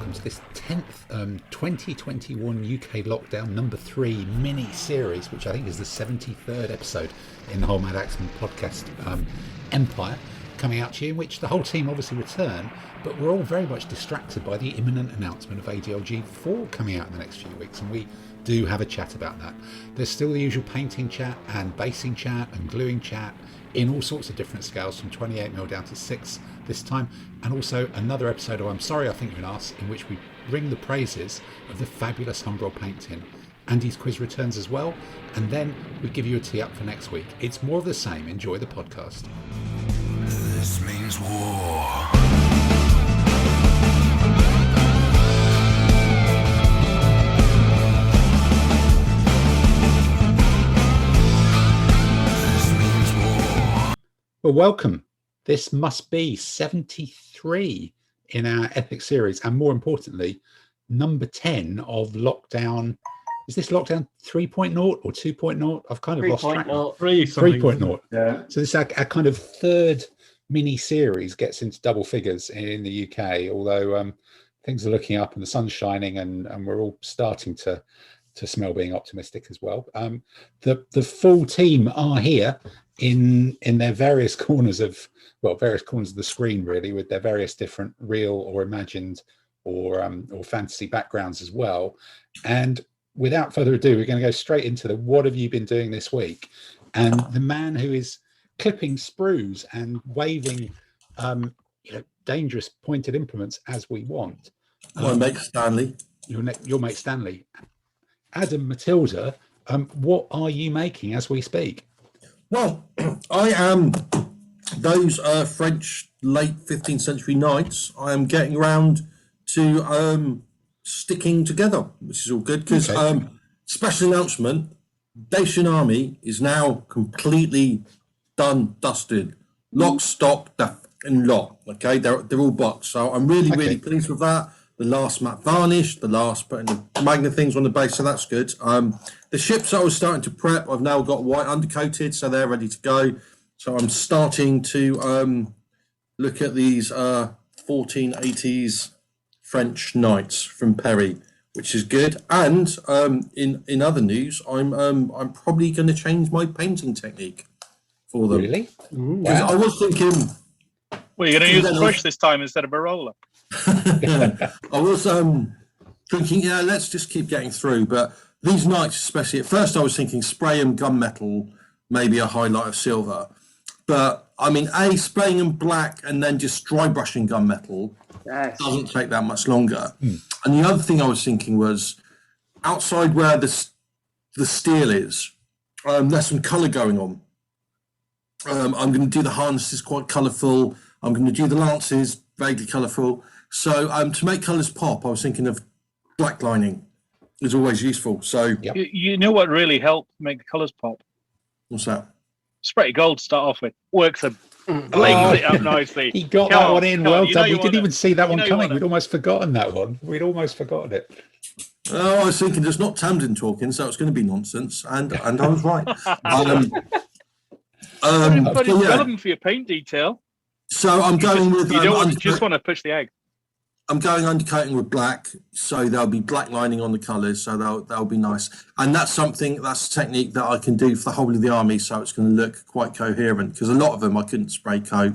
welcome to this 10th 2021 UK lockdown number 3 mini series, which I think is the 73rd episode in the whole Madaxeman podcast empire, coming out to you, in which the whole team obviously return, but we're all very much distracted by the imminent announcement of ADLG 4 coming out in the next few weeks, and we do have a chat about that. There's still the usual painting chat and basing chat and gluing chat in all sorts of different scales, from 28mm down to 6 this time, and also another episode of I'm Sorry I Think You're an Arse, in which we ring the praises of the fabulous Humbrol paint tin. Andy's quiz returns as well, and then we give you a tee up for next week. It's more of the same. Enjoy the podcast. This means war. Well, welcome. This must be 73 in our epic series, and more importantly, number 10 of lockdown. Is this lockdown 3.0 or 2.0? I've kind of lost track. 3.0. Yeah. So this is our kind of third mini series, gets into double figures in the UK, although things are looking up and the sun's shining, and we're all starting to smell being optimistic as well. The full team are here in their various corners of the screen, really, with their various different real or imagined or fantasy backgrounds as well. And without further ado, we're going to go straight into the what have you been doing this week? And the man who is clipping sprues and waving dangerous pointed implements as we want. My mate Stanley. Your mate Stanley. Adam Matilda, what are you making as we speak? Well, I am those French late 15th century knights. I am getting around to sticking together, which is all good, because special announcement, Dacian army is now completely done, dusted, lock, stock, and lock. Okay, they're all boxed. So I'm really pleased with that. The last matte varnish, the last putting the magnet things on the base, so that's good. The ships I was starting to prep, I've now got white undercoated, so they're ready to go. So I'm starting to look at these 1480s French knights from Perry, which is good. And in other news, I'm probably going to change my painting technique for them. Really? Wow. I was thinking. Well, you're going to use a brush this time instead of a roller. I was thinking, let's just keep getting through. But these knights, especially at first, I was thinking spray them gunmetal, maybe a highlight of silver. But I mean, spraying them black and then just dry brushing gunmetal doesn't take that much longer. And the other thing I was thinking was outside where the steel is, there's some colour going on. I'm going to do the harnesses quite colourful. I'm going to do the lances vaguely colourful. So to make colours pop, I was thinking of black lining is always useful. So you know what really helped make the colours pop? What's that? Spray gold to start off with. Works them. Blends it up nicely. He got that one in. Well done. We didn't even see that one coming. We'd almost forgotten that one. We'd almost forgotten it. Oh, I was thinking there's not Tamden talking, so it's going to be nonsense. And I was right. But it's relevant for your paint detail. So I'm going with. You don't just want to push the egg. I'm going undercoating with black, so there'll be black lining on the colours, so that'll be nice. And that's a technique that I can do for the whole of the army, so it's going to look quite coherent, because a lot of them I couldn't spray coat.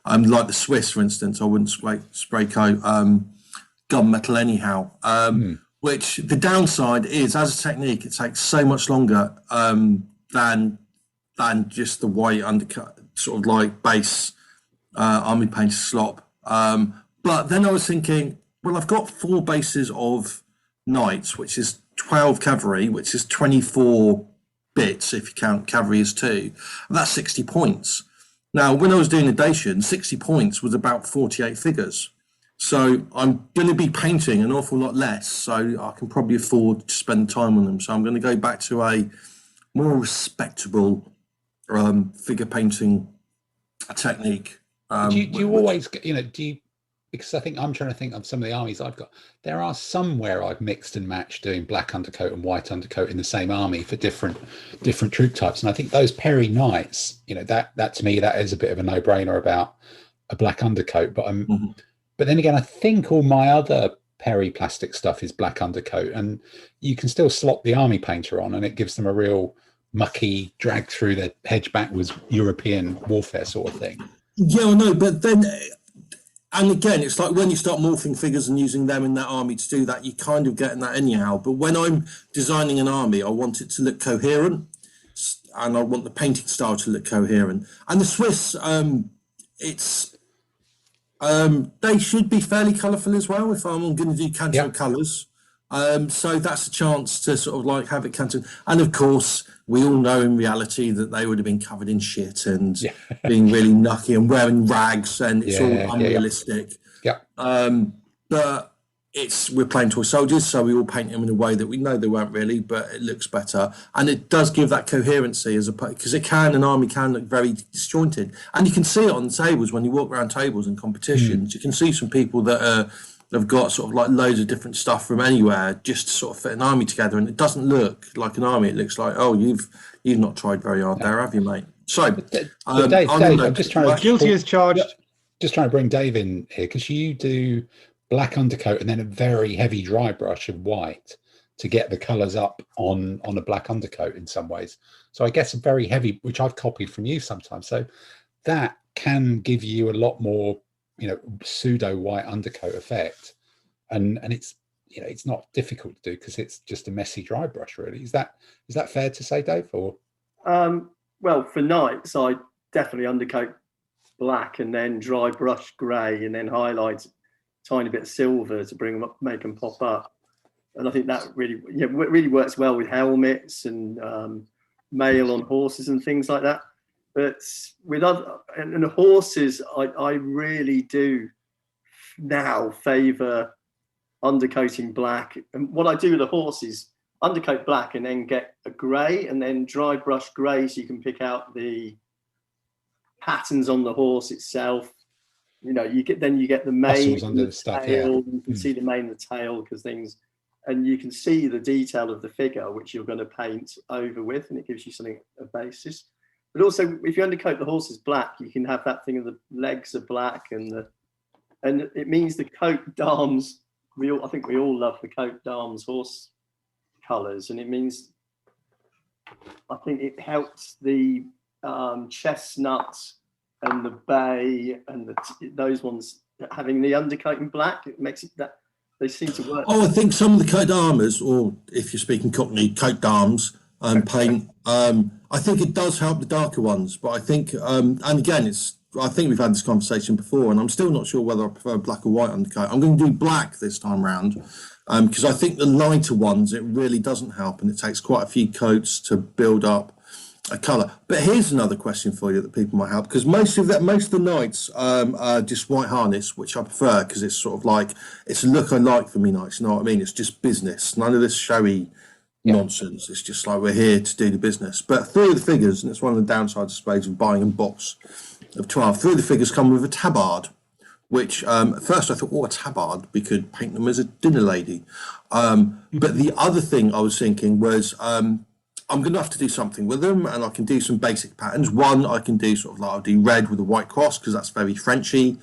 Like the Swiss, for instance, I wouldn't spray coat gunmetal anyhow. Which the downside is, as a technique, it takes so much longer than just the white undercut, sort of like base army painted slop. But then I was thinking, well, I've got 4 bases of knights, which is 12 cavalry, which is 24 bits if you count cavalry as 2. And that's 60 points. Now, when I was doing the Dacian, 60 points was about 48 figures. So I'm going to be painting an awful lot less, so I can probably afford to spend time on them. So I'm going to go back to a more respectable figure painting technique. Do you always, because I think I'm trying to think of some of the armies I've got. There are some where I've mixed and matched doing black undercoat and white undercoat in the same army for different troop types. And I think those Perry Knights, that to me, that is a bit of a no-brainer about a black undercoat. But but then again, I think all my other peri-plastic stuff is black undercoat, and you can still slot the army painter on and it gives them a real mucky drag through the hedge backwards European warfare sort of thing. Yeah, I know, but then, and again, it's like when you start morphing figures and using them in that army to do that, you kind of getting that anyhow. But when I'm designing an army, I want it to look coherent, and I want the painting style to look coherent. And the Swiss, they should be fairly colourful as well if I'm going to do canto colours. So that's a chance to sort of like have it canto. And of course, we all know in reality that they would have been covered in shit and being really nucky and wearing rags, and it's all unrealistic. But we're playing toy soldiers, so we all paint them in a way that we know they weren't really, but it looks better, and it does give that coherency because an army can look very disjointed, and you can see it on the tables when you walk around tables and competitions. You can see some people that have got sort of like loads of different stuff from anywhere just to sort of fit an army together, and it doesn't look like an army. It looks like, oh, you've not tried very hard there, have you, mate? So, Dave, I'm just trying to guilty as charged. Just trying to bring Dave in here because you do black undercoat and then a very heavy dry brush of white to get the colours up on a black undercoat in some ways. So I guess a very heavy, which I've copied from you sometimes. So that can give you a lot more, pseudo white undercoat effect, and it's it's not difficult to do because it's just a messy dry brush, really. Is that fair to say, Dave? Or well, for knights, I definitely undercoat black and then dry brush grey and then highlight tiny bit of silver to bring them up, make them pop up. And I think that really works well with helmets and mail on horses and things like that. But with and horses, I really do now favour undercoating black. And what I do with the horses, undercoat black and then get a grey and then dry brush grey, so you can pick out the patterns on the horse itself. You get the mane under the stuff, tail. You can see the mane and the tail and you can see the detail of the figure which you're going to paint over with, and it gives you something, a basis. But also, if you undercoat the horses black, you can have that thing of the legs are black, and it means the coat d'arms. I think we all love the coat d'arms horse colours, and it means, I think it helps the chestnut and the bay and those ones having the undercoat in black. It makes it that they seem to work. Oh, I think some of the coat d'armors, or if you're speaking Cockney, coat d'arms paint. I think it does help the darker ones, but I think, and again, I think we've had this conversation before, and I'm still not sure whether I prefer black or white undercoat. I'm going to do black this time round because I think the lighter ones, it really doesn't help, and it takes quite a few coats to build up a colour. But here's another question for you that people might have, because most of the knights are just white harness, which I prefer because it's sort of like, it's a look I like for me knights, you know what I mean? It's just business, none of this showy nonsense. It's just like, we're here to do the business. But 3 of the figures, and it's one of the downsides, I suppose, of buying a box of 12, 3 of the figures come with a tabard, which at first I thought, a tabard, we could paint them as a dinner lady. But the other thing I was thinking was, I'm going to have to do something with them, and I can do some basic patterns. One, I can do sort of like, I'll do red with a white cross because that's very Frenchy.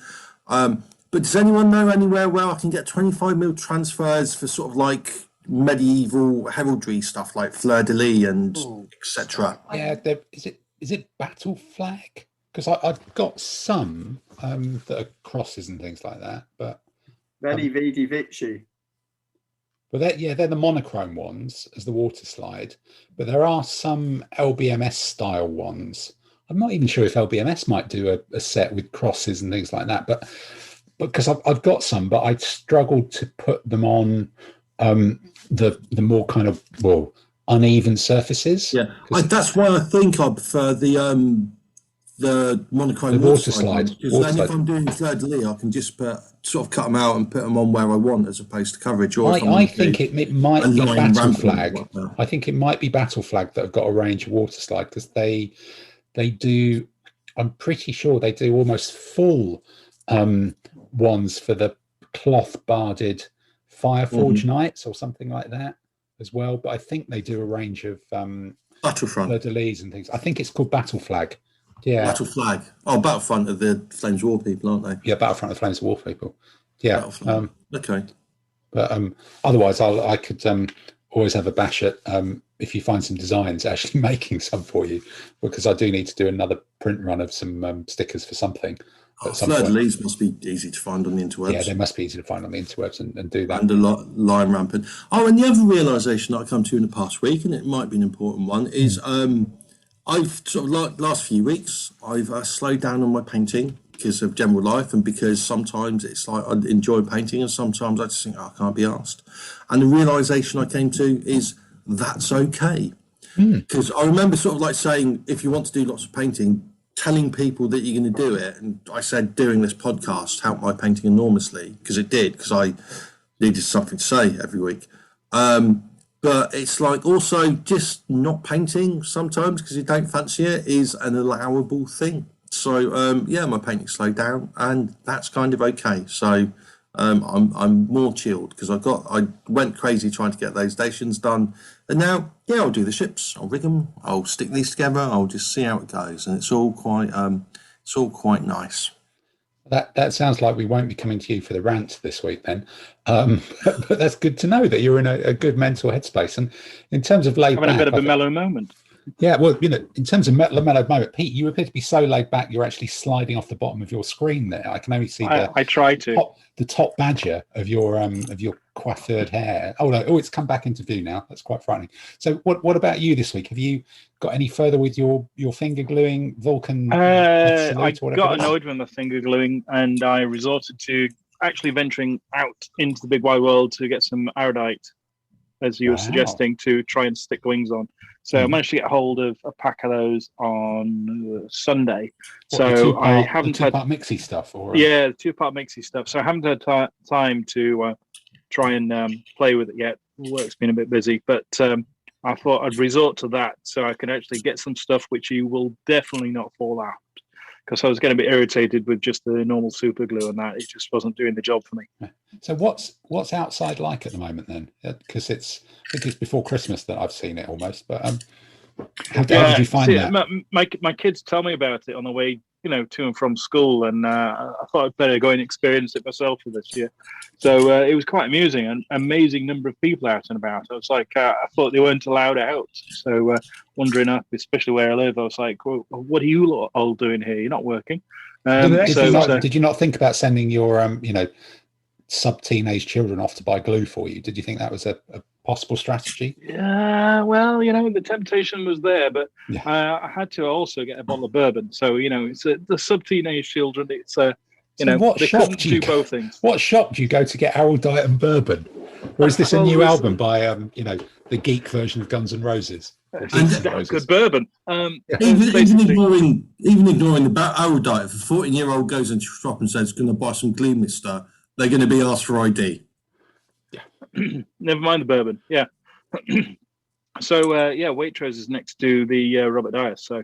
But does anyone know anywhere where I can get 25mm transfers for sort of like medieval heraldry stuff like fleur de lis and etc.? Yeah, is it battle flag? Because I've got some that are crosses and things like that, but Veni Vidi Vici. Well, they're the monochrome ones as the water slide, but there are some LBMS style ones. I'm not even sure if LBMS might do a set with crosses and things like that, but because I've got some, but I struggled to put them on the more kind of uneven surfaces. Yeah, that's why I think I prefer the monochrome water slide. Because then if I'm doing fleur de lis, I can just sort of cut them out and put them on where I want, as opposed to coverage. Or I think it might be battle flag. I think it might be battle flag that have got a range of water slide, because they do. I'm pretty sure they do almost full ones for the cloth barded Fireforge Knights or something like that as well. But I think they do a range of Battlefront, fleur de lis and things. I think it's called battle flag. Yeah, Battle Flag. Oh, Battlefront of the Flames War people, aren't they? Yeah, Battlefront of the Flames War people. Yeah. Okay. But otherwise, I could always have a bash at if you find some designs actually making some for you, because I do need to do another print run of some stickers for something. Fleur-de-lis must be easy to find on the interwebs. Yeah, they must be easy to find on the interwebs and do that. And a line rampant. Oh, and the other realisation that I come to in the past week, and it might be an important one, is I've sort of like last few weeks, I've slowed down on my painting because of general life, and because sometimes it's like I enjoy painting and sometimes I just think, I can't be asked. And the realisation I came to is that's okay. Because I remember sort of like saying, if you want to do lots of painting, telling people that you're going to do it. And I said doing this podcast helped my painting enormously, because it did, because I needed something to say every week. But it's like also just not painting sometimes because you don't fancy it is an allowable thing. So yeah, my painting slowed down, and that's kind of okay. So I'm more chilled because I went crazy trying to get those stations done, and now I'll do the ships, I'll rig them, I'll stick these together, I'll just see how it goes, and it's all quite nice. That sounds like we won't be coming to you for the rant this week then, but that's good to know that you're in a good mental headspace. And in terms of laid back, having a bit of a mellow moment. Yeah, well, in terms of mellow moment, Pete, you appear to be so laid back. You're actually sliding off the bottom of your screen there. I can only see I try to the top badger of your coiffured hair. Oh no! Oh, it's come back into view now. That's quite frightening. So, what about you this week? Have you got any further with your finger gluing Vulcan? I got annoyed with my finger gluing, and I resorted to actually venturing out into the big wide world to get some iodite, as you were suggesting, to try and stick the wings on. So I managed to get hold of a pack of those on Sunday. I haven't had two-part mixy stuff, or the two-part mixy stuff. So I haven't had time to try and play with it yet. Work's been a bit busy, but I thought I'd resort to that so I can actually get some stuff which you will definitely not fall out. Because I was getting a bit irritated with just the normal super glue and that. It just wasn't doing the job for me. So what's outside like at the moment then? Because I think it's before Christmas that I've seen it almost. But how did you find that? My kids tell me about it on the way, to and from school, and I thought I'd better go and experience it myself for this year. So it was quite amusing. An amazing number of people out and about. I was like, I thought they weren't allowed out. So wandering up, especially where I live, I was like, well, what are you all doing here? You're not working. Did you not think about sending your sub-teenage children off to buy glue for you? Did you think that was a possible strategy? Yeah, well, the temptation was there, but I had to also get a bottle of bourbon. So, it's the sub-teenage children. It's what shop do you both things. What shop do you go to get erudite and bourbon? Or is this a new album by the geek version of Guns N' Roses? Good bourbon. Even ignoring the erudite, if a 14-year-old goes into a shop and says, "Going to buy some glue, mister," they're going to be asked for ID. Never mind the bourbon. Yeah. So Waitrose is next to the Robert Dyas. So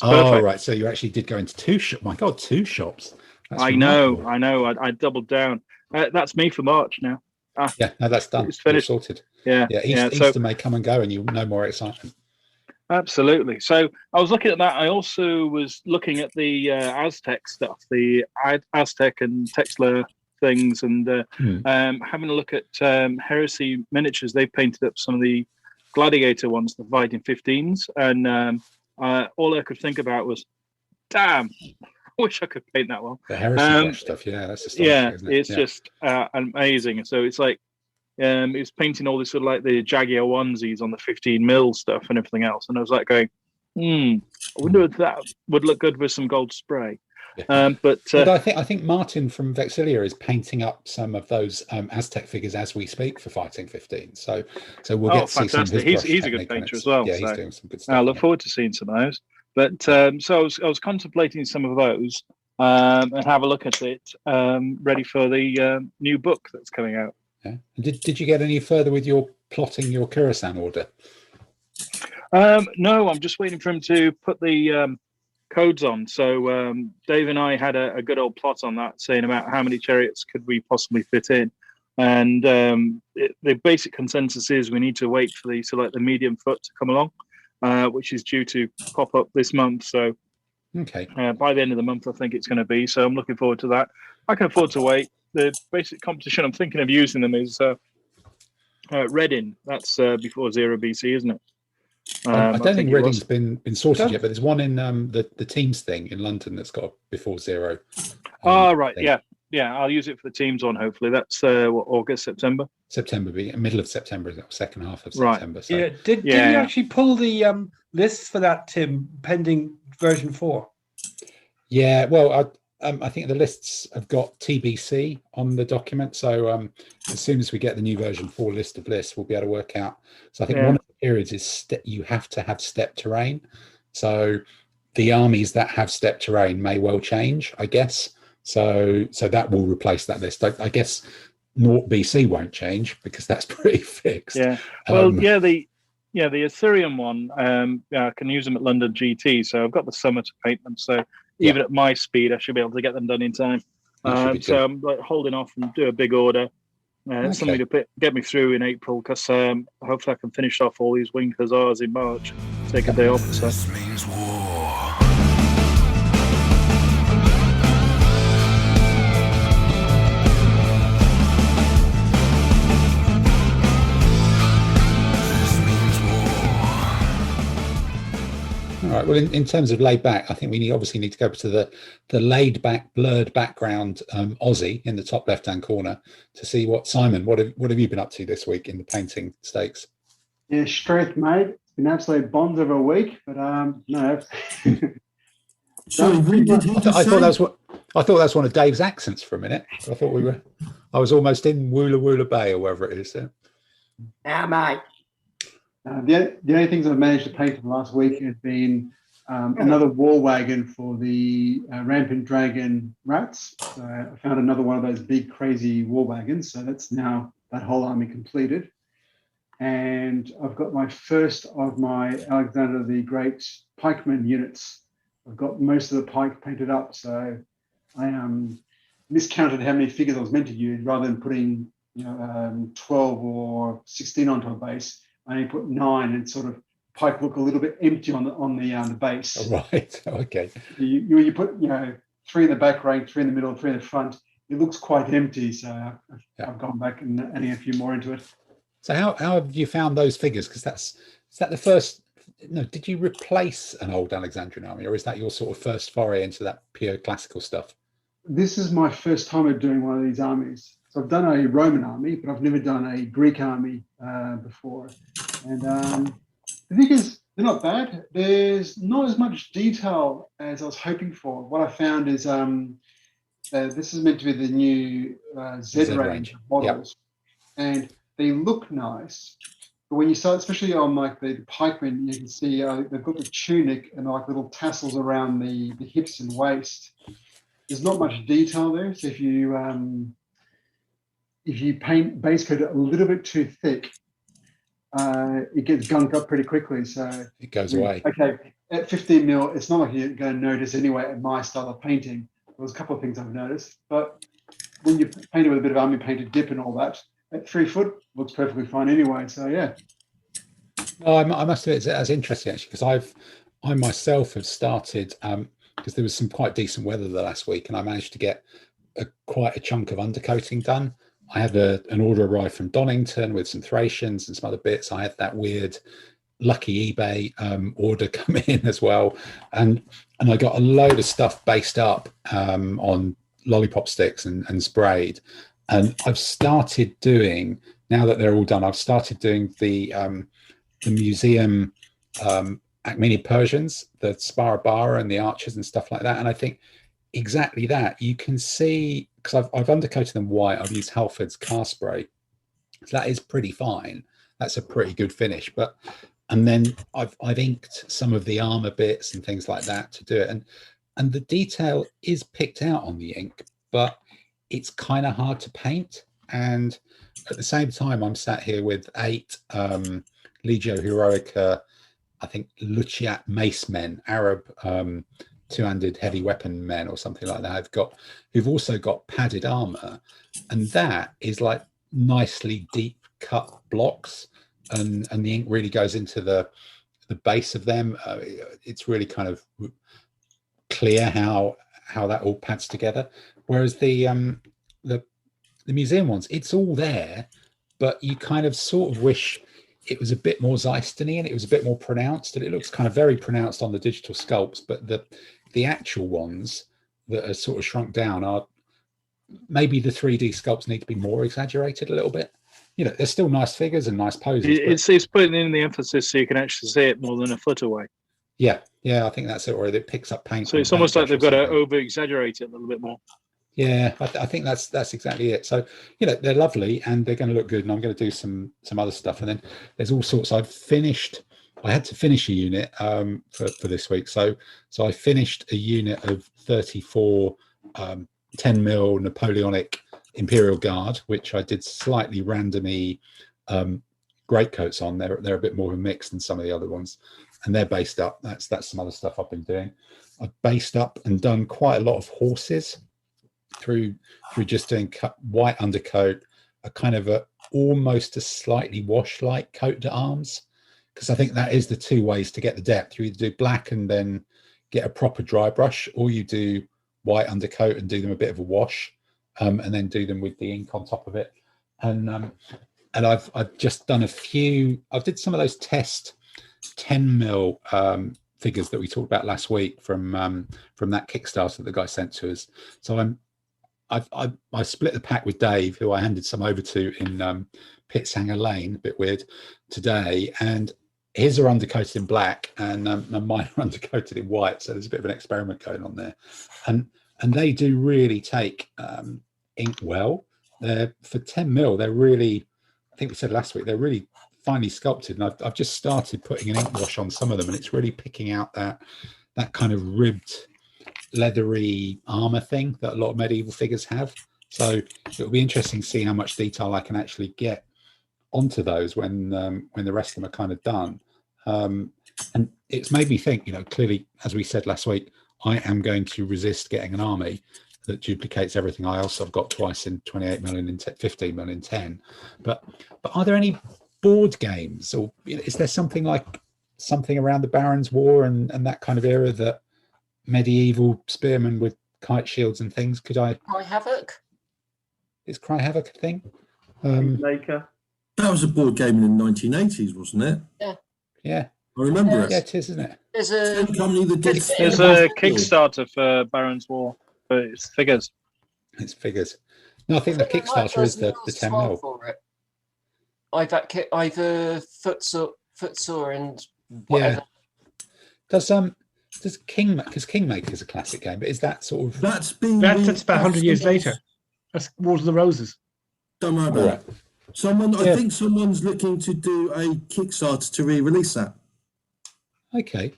right. So you actually did go into two shops. My God, two shops. I know. I doubled down. That's me for March now. That's done. It's finished. You're sorted. Yeah. Easter may come and go, and you'll know more excitement. Absolutely. So I was looking at that. I also was looking at the Aztec stuff, the Aztec and Texla things, and having a look at Heresy Miniatures. They painted up some of the Gladiator ones, the Fighting 15s, and all I could think about was, damn, I wish I could paint that one. The Heresy stuff, that's isn't it? It's just amazing. So it's like it was painting all this sort of like the Jaguar onesies on the 15mm stuff and everything else, and I was like going, I wonder if that would look good with some gold spray. Yeah. But I think Martin from Vexilia is painting up some of those Aztec figures as we speak for Fighting 15. So we'll get to see some of his he's a good painter as well. Yeah, so he's doing some good stuff. I look forward to seeing some of those. But so I was contemplating some of those and have a look at it, ready for the new book that's coming out. Yeah. Did you get any further with your plotting your Kurasan order? No, I'm just waiting for him to put the codes on. So Dave and I had a good old plot on that, saying about how many chariots could we possibly fit in, and the basic consensus is we need to wait for the medium foot to come along, which is due to pop up this month. So okay, by the end of the month I think it's going to be. So I'm looking forward to that. I can afford to wait. the basic competition I'm thinking of using them is Reading. That's before 0 BC, isn't it? I don't think Reading's been sorted yet, but there's one in the Teams thing in London that's got a before 0. Right, thing. yeah. I'll use it for the Teams one. Hopefully, that's August, September. Middle of September, second half of September. Right. So. Yeah. Did you actually pull the lists for that, Tim, pending version 4? Yeah. Well, I think the lists have got TBC on the document. So as soon as we get the new version 4 list of lists, we'll be able to work out. So I think one of the periods is you have to have steppe terrain. So the armies that have steppe terrain may well change, I guess. So that will replace that list. I guess 0 BC won't change because that's pretty fixed. Yeah. Well, the Assyrian one, I can use them at London GT. So I've got the summer to paint them. So even at my speed, I should be able to get them done in time. So I'm like holding off and do a big order. Something to get me through in April, because hopefully I can finish off all these winged hussars in March. Take a day off. So. This means war. All right. Well, in terms of laid back, I think we obviously need to go to the laid back, blurred background Aussie in the top left hand corner to see what Simon. What have you been up to this week in the painting stakes? Yeah, strength, mate. It's been absolute bonds of a week, but no. Sorry, I thought that was one of Dave's accents for a minute. I thought I was almost in Woola Woola Bay or wherever it is. Ah, mate. The only things I've managed to paint in the last week have been another war wagon for the Rampant Dragon rats. So I found another one of those big, crazy war wagons. So that's now that whole army completed. And I've got my first of my Alexander the Great pikeman units. I've got most of the pike painted up. So I miscounted how many figures I was meant to use rather than putting 12 or 16 onto a base. I only put 9 and sort of pike look a little bit empty on the base. Oh, right. Okay. You put 3 in the back rank, 3 in the middle, 3 in the front. It looks quite empty, so I've gone back and adding a few more into it. So how have you found those figures? Because is that the first? No, did you replace an old Alexandrian army, or is that your sort of first foray into that pure classical stuff? This is my first time of doing one of these armies. So I've done a Roman army, but I've never done a Greek army before. And the thing is, they're not bad. There's not as much detail as I was hoping for. What I found is this is meant to be the new Z range of models. Yep. And they look nice. But when you start, especially on like the pikemen, you can see they've got the tunic and like little tassels around the hips and waist. There's not much detail there. So if you paint base coat a little bit too thick, it gets gunked up pretty quickly. So it goes away. Okay, at 15 mil, it's not like you're going to notice anyway at my style of painting. There's a couple of things I've noticed, but when you paint it with a bit of army painted dip and all that, at 3 foot, looks perfectly fine anyway. So yeah. Well, I must admit that's interesting actually, because I myself have started because there was some quite decent weather the last week, and I managed to get quite a chunk of undercoating done. I had an order arrive from Donington with some Thracians and some other bits. I had that weird lucky eBay order come in as well, and I got a load of stuff based up on lollipop sticks and sprayed. And I've started doing, now that they're all done, I've started doing the museum Achaemenid Persians, the Sparabara and the archers and stuff like that. And I think exactly that. You can see, because I've undercoated them white, I've used Halford's car spray. So that is pretty fine. That's a pretty good finish. And then I've inked some of the armor bits and things like that to do it. And the detail is picked out on the ink, but it's kind of hard to paint. And at the same time, I'm sat here with 8 Legio Heroica, I think Luciat mace men, Arab two-handed heavy weapon men or something like that. Who've also got padded armor, and that is like nicely deep cut blocks, and the ink really goes into the base of them. It's really kind of clear how that all pads together. Whereas the the museum ones, it's all there, but you kind of sort of wish it was a bit more Xyston-y and it was a bit more pronounced, and it looks kind of very pronounced on the digital sculpts, but the actual ones that are sort of shrunk down are maybe the 3D sculpts need to be more exaggerated a little bit. You know, they're still nice figures and nice poses. It's putting in the emphasis so you can actually see it more than a foot away. Yeah, I think that's it, or it picks up paint. So it's almost like they've got to over-exaggerate it a little bit more. Yeah, I think that's exactly it. So, you know, they're lovely and they're going to look good, and I'm going to do some other stuff. And then there's all sorts. I had to finish a unit for this week. So I finished a unit of 34 10mm Napoleonic Imperial Guard, which I did slightly randomly greatcoats on. They're a bit more of a mix than some of the other ones, and they're based up. That's some other stuff I've been doing. I've based up and done quite a lot of horses through just doing white undercoat, a kind of almost a slightly wash-like coat de arms, because I think that is the two ways to get the depth. You either do black and then get a proper dry brush, or you do white undercoat and do them a bit of a wash, and then do them with the ink on top of it. And I've just done a few. I did some of those test 10mm figures that we talked about last week from that Kickstarter that the guy sent to us. So I split the pack with Dave, who I handed some over to in Pitshanger Lane, a bit weird, today, and his are undercoated in black and mine are undercoated in white, so there's a bit of an experiment going on there, and they do really take ink well. They're for 10mm, they're really, I think we said last week, they're really finely sculpted, and I've just started putting an ink wash on some of them, and it's really picking out that kind of ribbed leathery armor thing that a lot of medieval figures have. So it'll be interesting to see how much detail I can actually get onto those when the rest of them are kind of done. And it's made me think, you know, clearly, as we said last week, I am going to resist getting an army that duplicates everything else I've got twice in 28mm and 15mm in 10. But are there any board games, or you know, is there something around the Barons' War and that kind of era, that medieval spearmen with kite shields and things? Cry Havoc? Is Cry Havoc a thing? Maker. That was a board game in the 1980s, wasn't it? Yeah. I remember it. Yeah, it is, isn't it? There's a company that did. There's a Kickstarter for Baron's War, but it's figures. It's figures. No, I think the Kickstarter is the 10mm. For it. Either Footsore and whatever. Yeah. Does Kingmaker is a classic game, but is that sort of that's about 100 years later? That's Wars of the Roses. Don't worry about it. I think someone's looking to do a Kickstarter to re-release that. Okay,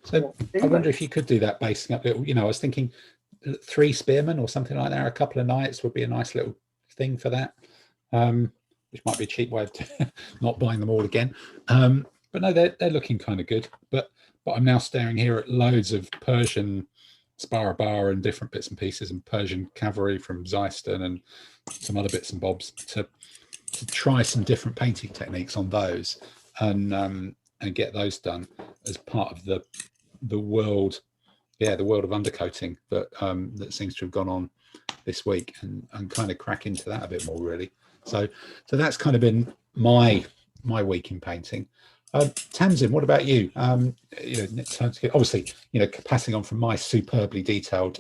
so I wonder if you could do that, basing up little. You know, I was thinking 3 spearmen or something like that. A couple of knights would be a nice little thing for that, which might be a cheap way of not buying them all again. But no, they're looking kind of good. But I'm now staring here at loads of Persian Sparabar and different bits and pieces, and Persian cavalry from Xyston and some other bits and bobs to try some different painting techniques on those and get those done as part of the world of undercoating that seems to have gone on this week, and kind of crack into that a bit more really. So that's kind of been my week in painting. Tamsin, what about you? Obviously, you know, passing on from my superbly detailed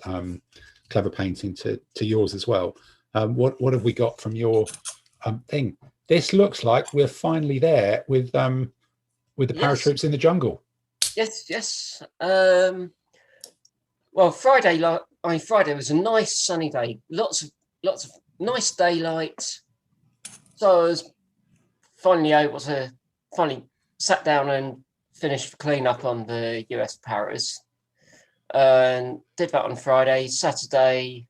clever painting to yours as well. What have we got from your thing? This looks like we're finally there with the paratroops in the jungle. Yes. Well, Friday was a nice sunny day. Lots of nice daylight. So I was finally able to sat down and finished the cleanup on the US paras. And did that on Friday. Saturday,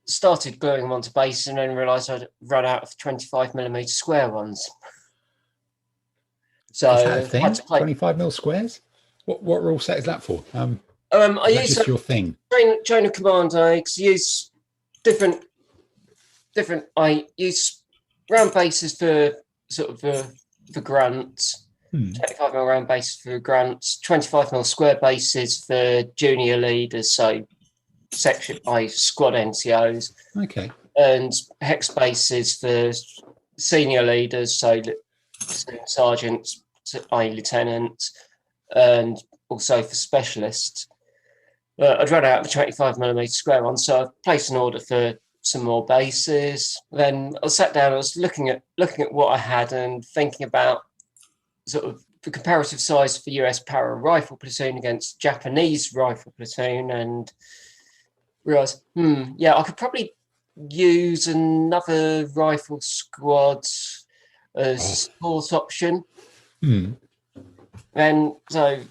started gluing them onto base and then realised I'd run out of 25mm square ones. So is that a thing? 25mm squares? What rule set is that for? I use just your thing. Chain of command. I use different. I use round bases for sort of for grunts. 25mm round bases for grunts. 25mm square bases for junior leaders. So section by squad NCOs. Okay. and hex bases for senior leaders, so sergeants, i.e. lieutenants, and also for specialists. I'd run out of a 25mm square one, so I've placed an order for some more bases. Then I sat down, I was looking at what I had and thinking about sort of the comparative size for US para rifle platoon against Japanese rifle platoon, and realised, I could probably use another rifle squad as support option. And so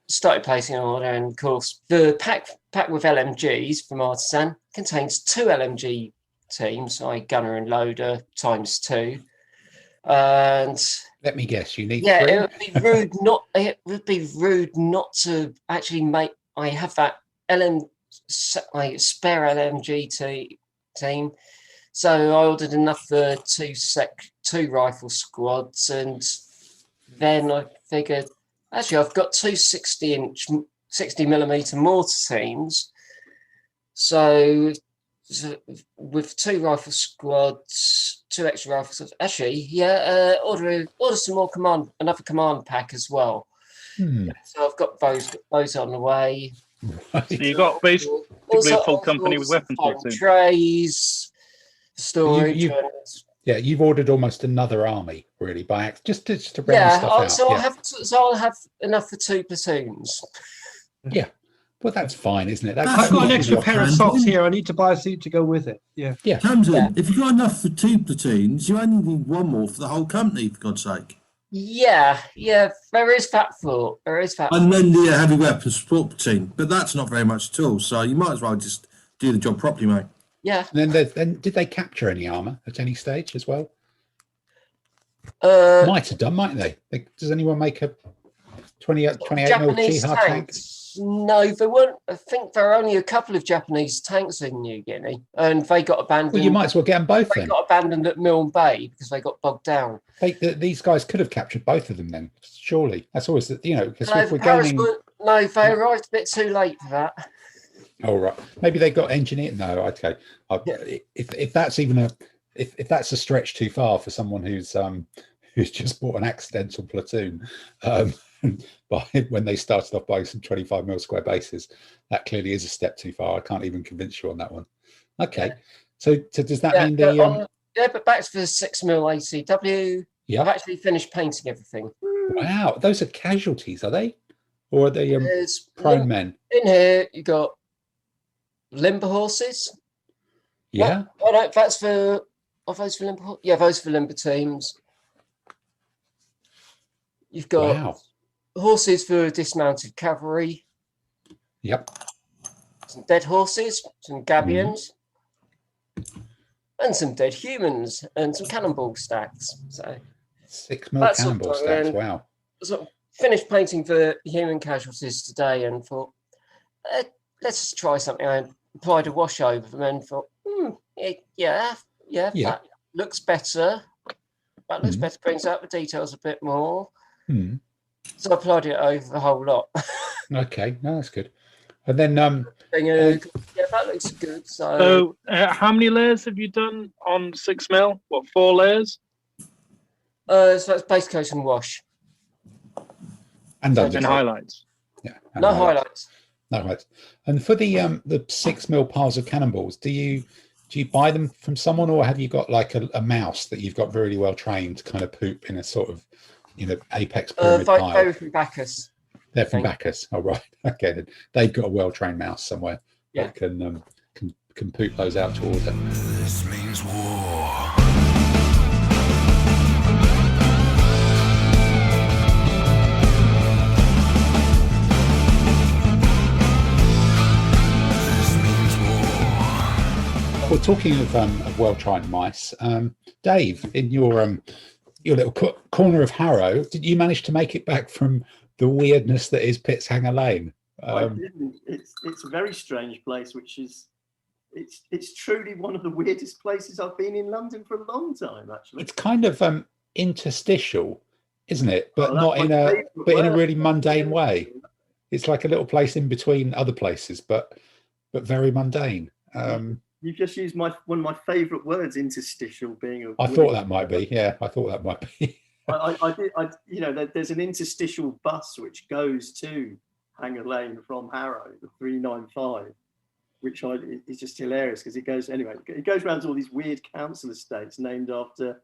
started placing an order, and of course the pack with LMGs from Artizan contains 2 LMG teams, gunner and loader ×2. And let me guess, you need 3? It would be rude not to actually make. I have that spare LMG team, so I ordered another 2 rifle squads, and then I figured, actually, I've got 2 60mm mortar teams. So with 2 rifle squads, 2 extra rifle squads, order some more another command pack as well. So I've got those on the way. Right. So you got basically a full company with weapons platoon. Trays, storage. You've ordered almost another army, really, just to round stuff out. I'll have enough for 2 platoons. Yeah, well, that's fine, isn't it? I've got an extra pair of socks here. I need to buy a suit to go with it. Yeah. Tamsin, if you've got enough for 2 platoons, you only need 1 more for the whole company, for God's sake. Yeah, there is that thought. And then the heavy weapons support platoon, but that's not very much at all. So you might as well just do the job properly, mate. Yeah. And then did they capture any armour at any stage as well? Might have done, mightn't they? Does anyone make a 28mm hard tank? No, there weren't. I think there are only a couple of Japanese tanks in New Guinea, and they got abandoned. Well, you might as well get them both. They got abandoned at Milne Bay because they got bogged down. These guys could have captured both of them then, surely. That's always because if we're they arrived a bit too late for that. Oh right, maybe they got engineered. No, okay. If that's even if that's a stretch too far for someone who's just bought an accidental platoon. When they started off buying some 25mm square bases, that clearly is a step too far. I can't even convince you on that one. Okay, so does that mean but back to the 6mm ACW. I've actually finished painting everything. Wow, those are casualties, are they, or are they prone men? In here, you got limber horses. Yeah. That's for. Are those for limber? Yeah, those for limber teams. You've got horses for dismounted cavalry. Yep. Some dead horses, some gabions, and some dead humans, and some cannonball stacks. So 6mm cannonball stacks. Wow. So finished painting the human casualties today, and thought, let's just try something. I applied a wash over them and thought, that looks better. That looks better. Brings out the details a bit more. So I applied it over the whole lot. Okay, no, that's good. And then that looks good. So how many layers have you done on 6mm? What, 4 layers? So that's base coat and wash. And highlights. Yeah. No highlights. No highlights. And for the 6mm piles of cannonballs, do you buy them from someone, or have you got like a mouse that you've got really well trained to kind of poop in a sort of apex pyramid pile? They're from Bacchus. They're from Bacchus. Oh, right. Okay, then they've got a well-trained mouse somewhere that can poop those out to order. This means war. Well, talking of well-trained mice, Dave, in your little corner of Harrow, did you manage to make it back from the weirdness that is Pitshanger Lane? I didn't. It's a very strange place, which is it's truly one of the weirdest places I've been in London for a long time. Actually, it's kind of interstitial, isn't it? But not in a really mundane way. It's like a little place in between other places, but very mundane. You've just used one of my favourite words, interstitial, being a. I thought that might be. Yeah, I thought that might be. I did. There's an interstitial bus which goes to Hanger Lane from Harrow, the 395, which is just hilarious because it goes around to all these weird council estates named after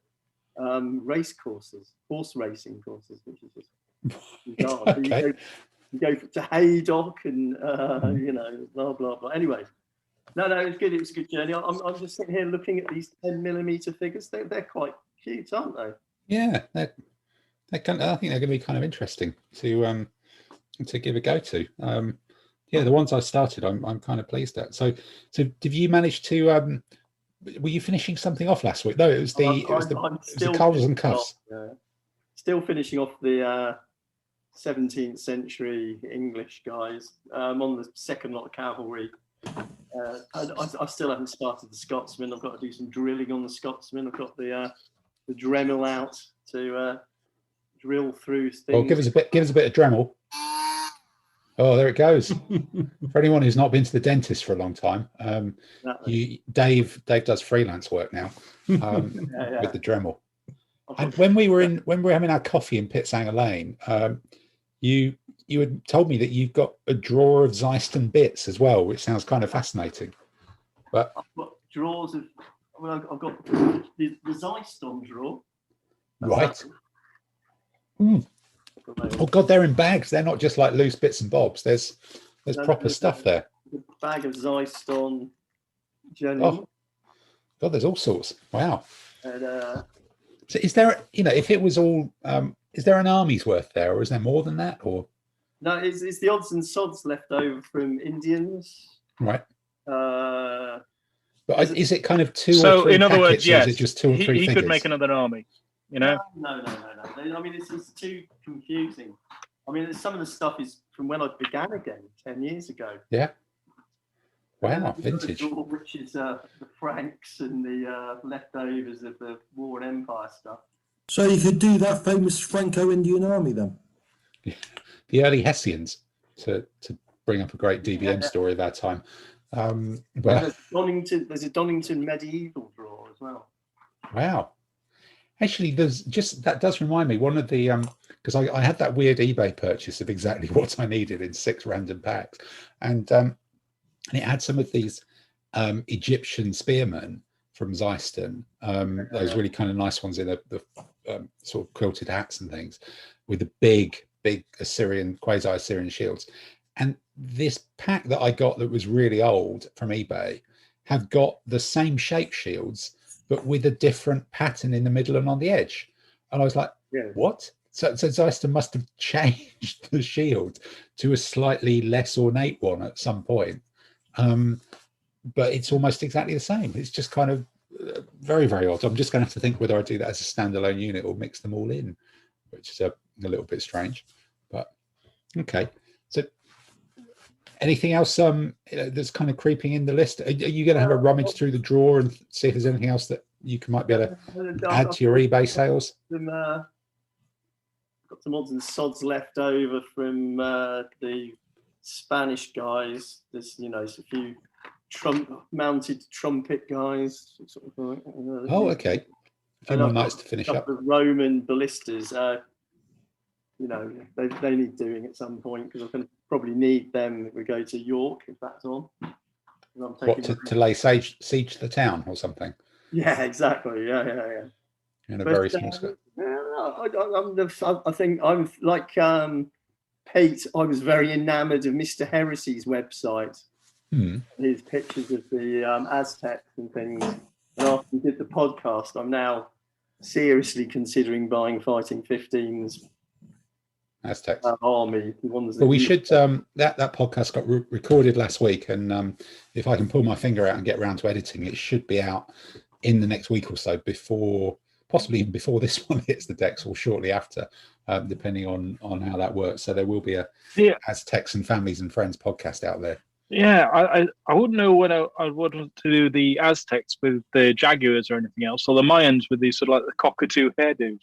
race courses, horse racing courses, which is just bizarre. Okay. You go to Haydock and blah blah blah. Anyway, no, it was good. It was a good journey. I'm just sitting here looking at these 10mm figures. They're quite cute, aren't they? Yeah, I think they're going to be kind of interesting to give a go to. The ones I started, I'm kind of pleased at. So did you manage to? Were you finishing something off last week? No, it was the collars and cuffs. Still finishing off the 17th century English guys. On the second lot of cavalry. I still haven't started the Scotsman. I've got to do some drilling on the Scotsman. I've got the Dremel out to drill through things. Well, give us a bit of Dremel. Oh, there it goes. For anyone who's not been to the dentist for a long time, Dave does freelance work now with the Dremel. And when we were having our coffee in Pitshanger Lane, you had told me that you've got a drawer of Xyston bits as well, which sounds kind of fascinating. But I've got drawers of. Well, I've got the Xyston drawer. Right. Oh God, they're in bags. They're not just like loose bits and bobs. There's proper stuff there. A bag of Xyston. Oh God, there's all sorts. Wow. And, so is there, if it was all, is there an army's worth there, or is there more than that, or? No, it's the odds and sods left over from Indians. Right. But is it kind of two or So, three in other words, packets, or yes, is it just two or three he figures? could make another army, No. I mean, it's too confusing. I mean, some of the stuff is from when I began again 10 years ago. Yeah. Wow, vintage. Which is the Franks and the leftovers of the War and Empire stuff. So you could do that famous Franco-Indian army then? The early Hessians, to bring up a great DBM story of our time. There's a Donington medieval drawer as well. Wow. Actually, that does remind me, one of the because I had that weird eBay purchase of exactly what I needed in 6 random packs, and it had some of these Egyptian spearmen from Xyston, those really kind of nice ones in the sort of quilted hats and things, with the big quasi-Assyrian shields. And this pack that I got that was really old from eBay have got the same shape shields, but with a different pattern in the middle and on the edge. And I was like, what? So Xyston must have changed the shield to a slightly less ornate one at some point. But it's almost exactly the same. It's just kind of very, very odd. I'm just going to have to think whether I do that as a standalone unit or mix them all in, which is a little bit strange. But okay. So anything else that's kind of creeping in the list? Are you going to have a rummage through the drawer and see if there's anything else that you might be able to add to your eBay sales? Got some odds and sods left over from the Spanish guys. There's a few mounted trumpet guys. Sort of, okay. A few more nights to finish up. The Roman ballistas. They need doing at some point because I'm going to probably need them if we go to York, if that's on. To lay siege to the town or something? Yeah, exactly. Yeah. In a very small scale. I think I'm like Pete. I was very enamoured of Mr. Heresy's website. His pictures of the Aztecs and things. And after we did the podcast, I'm now seriously considering buying Fighting 15's Aztecs army. Well, we should. That podcast got recorded last week, and if I can pull my finger out and get around to editing, it should be out in the next week or so, possibly even before this one hits the decks or shortly after, depending on how that works. So there will be a Aztecs and Families and Friends podcast out there. Yeah, I wouldn't know what I would want to do the Aztecs with the Jaguars or anything else, or the Mayans with these sort of like the cockatoo hairdos.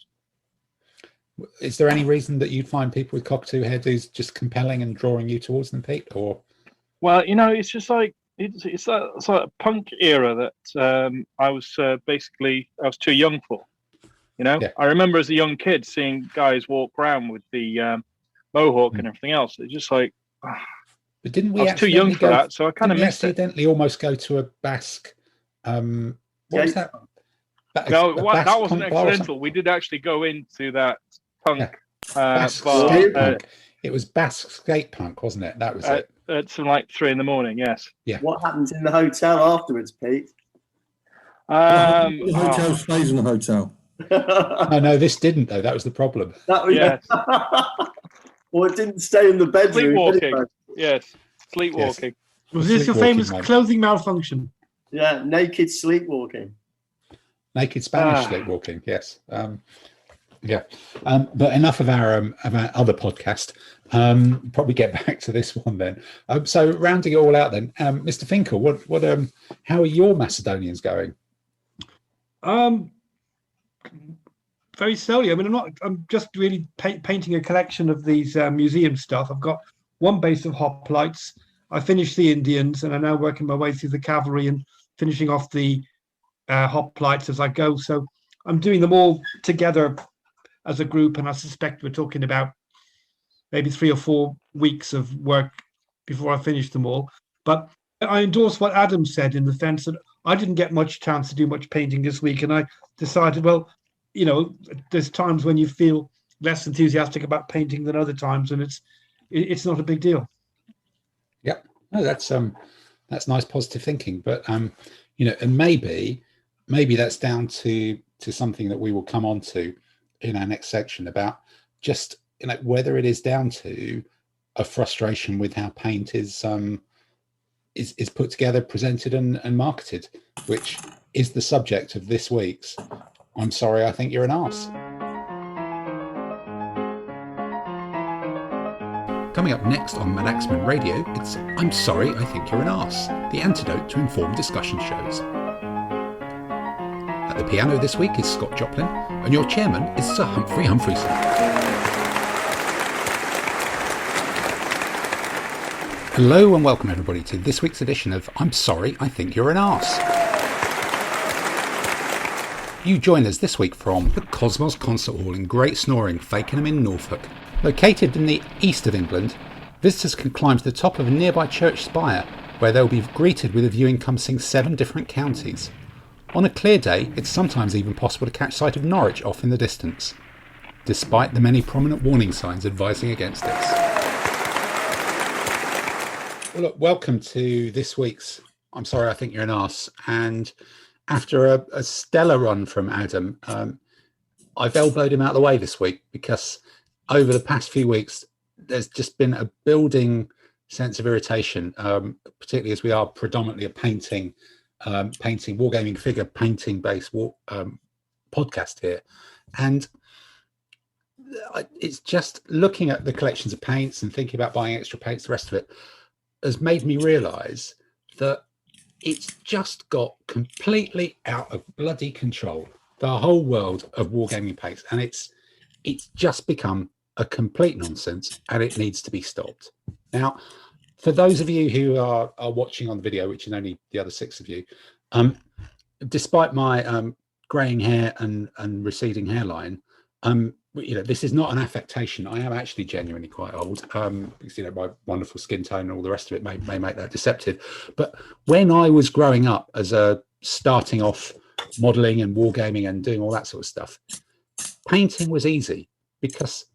Is there any reason that you'd find people with cockatoo hairdos just compelling and drawing you towards them, Pete? Or well, it's just like it's that sort of punk era that I was too young for. You know, Yeah. I remember as a young kid seeing guys walk around with the mohawk and everything else. It's just like, but didn't we I was too young for that, so I kind of missed it. Accidentally almost go to a Basque. What was that? No, that Basque wasn't punk bar or accidental. We did actually go into that punk Basque bar. skate punk. It was Basque skate punk, wasn't it? That was it. At like 3 a.m. Yes. Yeah. What happens in the hotel afterwards, Pete? The hotel stays in the hotel. No, this didn't though. That was the problem. That was, Yes. Well, it didn't stay in the bedroom. Sleepwalking. Anyway. Yes. Sleepwalking. Was this your Sleepwalking, famous mate. clothing malfunction? Yeah, naked sleepwalking. Naked Spanish sleepwalking. Yes. But enough of our other podcast. Probably get back to this one then. So rounding it all out then, Mr. Finkel, what how are your Macedonians going? Very slowly. I mean, I'm just really painting a collection of these museum stuff. I've got one base of hoplites. I finished the Indians, and I'm now working my way through the cavalry and finishing off the hoplites as I go. So I'm doing them all together as a group, and I suspect we're talking about maybe 3 or 4 weeks of work before I finish them all. But I endorse what Adam said in the sense that I didn't get much chance to do much painting this week, and I decided, well, you know, there's times when you feel less enthusiastic about painting than other times, and it's not a big deal. Yep. No, that's nice positive thinking. But you know, and maybe that's down to something that we will come on to in our next section about just, you know, whether it is down to a frustration with how paint is put together, presented and marketed, which is the subject of this week's I'm Sorry, I Think You're an Arse. Coming up next on Madaxeman Radio, it's I'm Sorry, I Think You're an Arse, the antidote to informed discussion shows. At the piano this week is Scott Joplin, and your chairman is Sir Humphrey Humphreyson. Hello and welcome everybody to this week's edition of I'm Sorry, I Think You're an Arse. You join us this week from the Cosmos Concert Hall in Great Snoring, Fakenham in Norfolk. Located in the east of England, visitors can climb to the top of a nearby church spire, where they'll be greeted with a view encompassing 7 different counties. On a clear day, it's sometimes even possible to catch sight of Norwich off in the distance, despite the many prominent warning signs advising against this. Well, look, welcome to this week's I'm Sorry, I Think You're an Arse. And after a stellar run from Adam, I've elbowed him out of the way this week because over the past few weeks, there's just been a building sense of irritation, particularly as we are predominantly a painting, wargaming figure painting based podcast here. And it's just looking at the collections of paints and thinking about buying extra paints, the rest of it has made me realise that it's just got completely out of bloody control, the whole world of wargaming paints, and it's just become a complete nonsense, and it needs to be stopped. Now, for those of you who are watching on the video, which is only the other 6 of you, despite my greying hair and receding hairline, you know, this is not an affectation. I am actually genuinely quite old. Because, you know, my wonderful skin tone and all the rest of it may make that deceptive. But when I was growing up as a starting off modelling and wargaming and doing all that sort of stuff, painting was easy because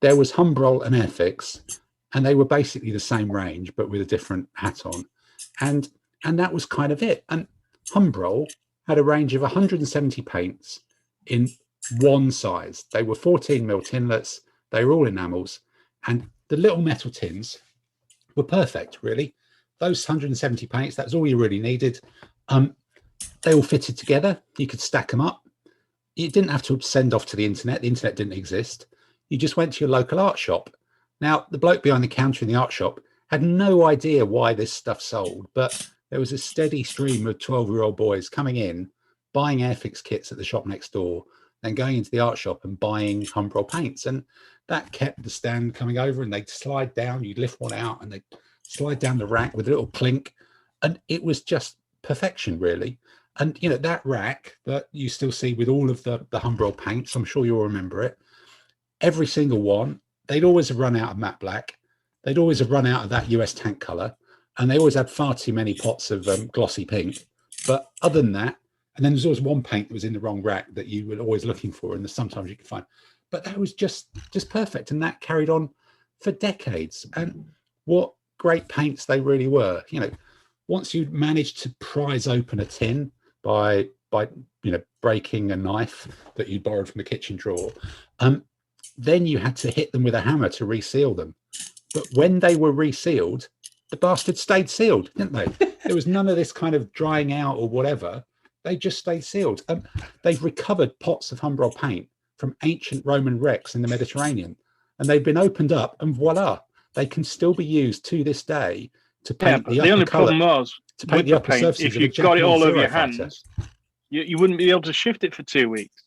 there was Humbrol and Airfix, and they were basically the same range but with a different hat on, and that was kind of it. And Humbrol had a range of 170 paints in one size. They were 14mm tinlets, they were all enamels, and the little metal tins were perfect, really. Those 170 paints, that was all you really needed. They all fitted together, you could stack them up. You didn't have to send off to the internet didn't exist. You just went to your local art shop. Now, the bloke behind the counter in the art shop had no idea why this stuff sold, but there was a steady stream of 12-year-old boys coming in, buying Airfix kits at the shop next door, then going into the art shop and buying Humbrol paints. And that kept the stand coming over, and they'd slide down, you'd lift one out, and they'd slide down the rack with a little clink, And it was just perfection, really. And, you know, that rack that you still see with all of the Humbrol paints, I'm sure you'll remember it. Every single one, they'd always have run out of matte black. They'd always have run out of that US tank color. And they always had far too many pots of glossy pink. But other than that, and then there's always one paint that was in the wrong rack that you were always looking for, and sometimes you could find. But that was just perfect. And that carried on for decades. And what great paints they really were. You know, once you managed to prise open a tin by you know, breaking a knife that you borrowed from the kitchen drawer, then you had to hit them with a hammer to reseal them. But when they were resealed, the bastards stayed sealed, didn't they? There was none of this kind of drying out or whatever. They just stayed sealed. They've recovered pots of Humbrol paint from ancient Roman wrecks in the Mediterranean, and they've been opened up, and voila, they can still be used to this day to paint the only problem was to paint the upper surfaces. If you got it all over your hands, you wouldn't be able to shift it for 2 weeks.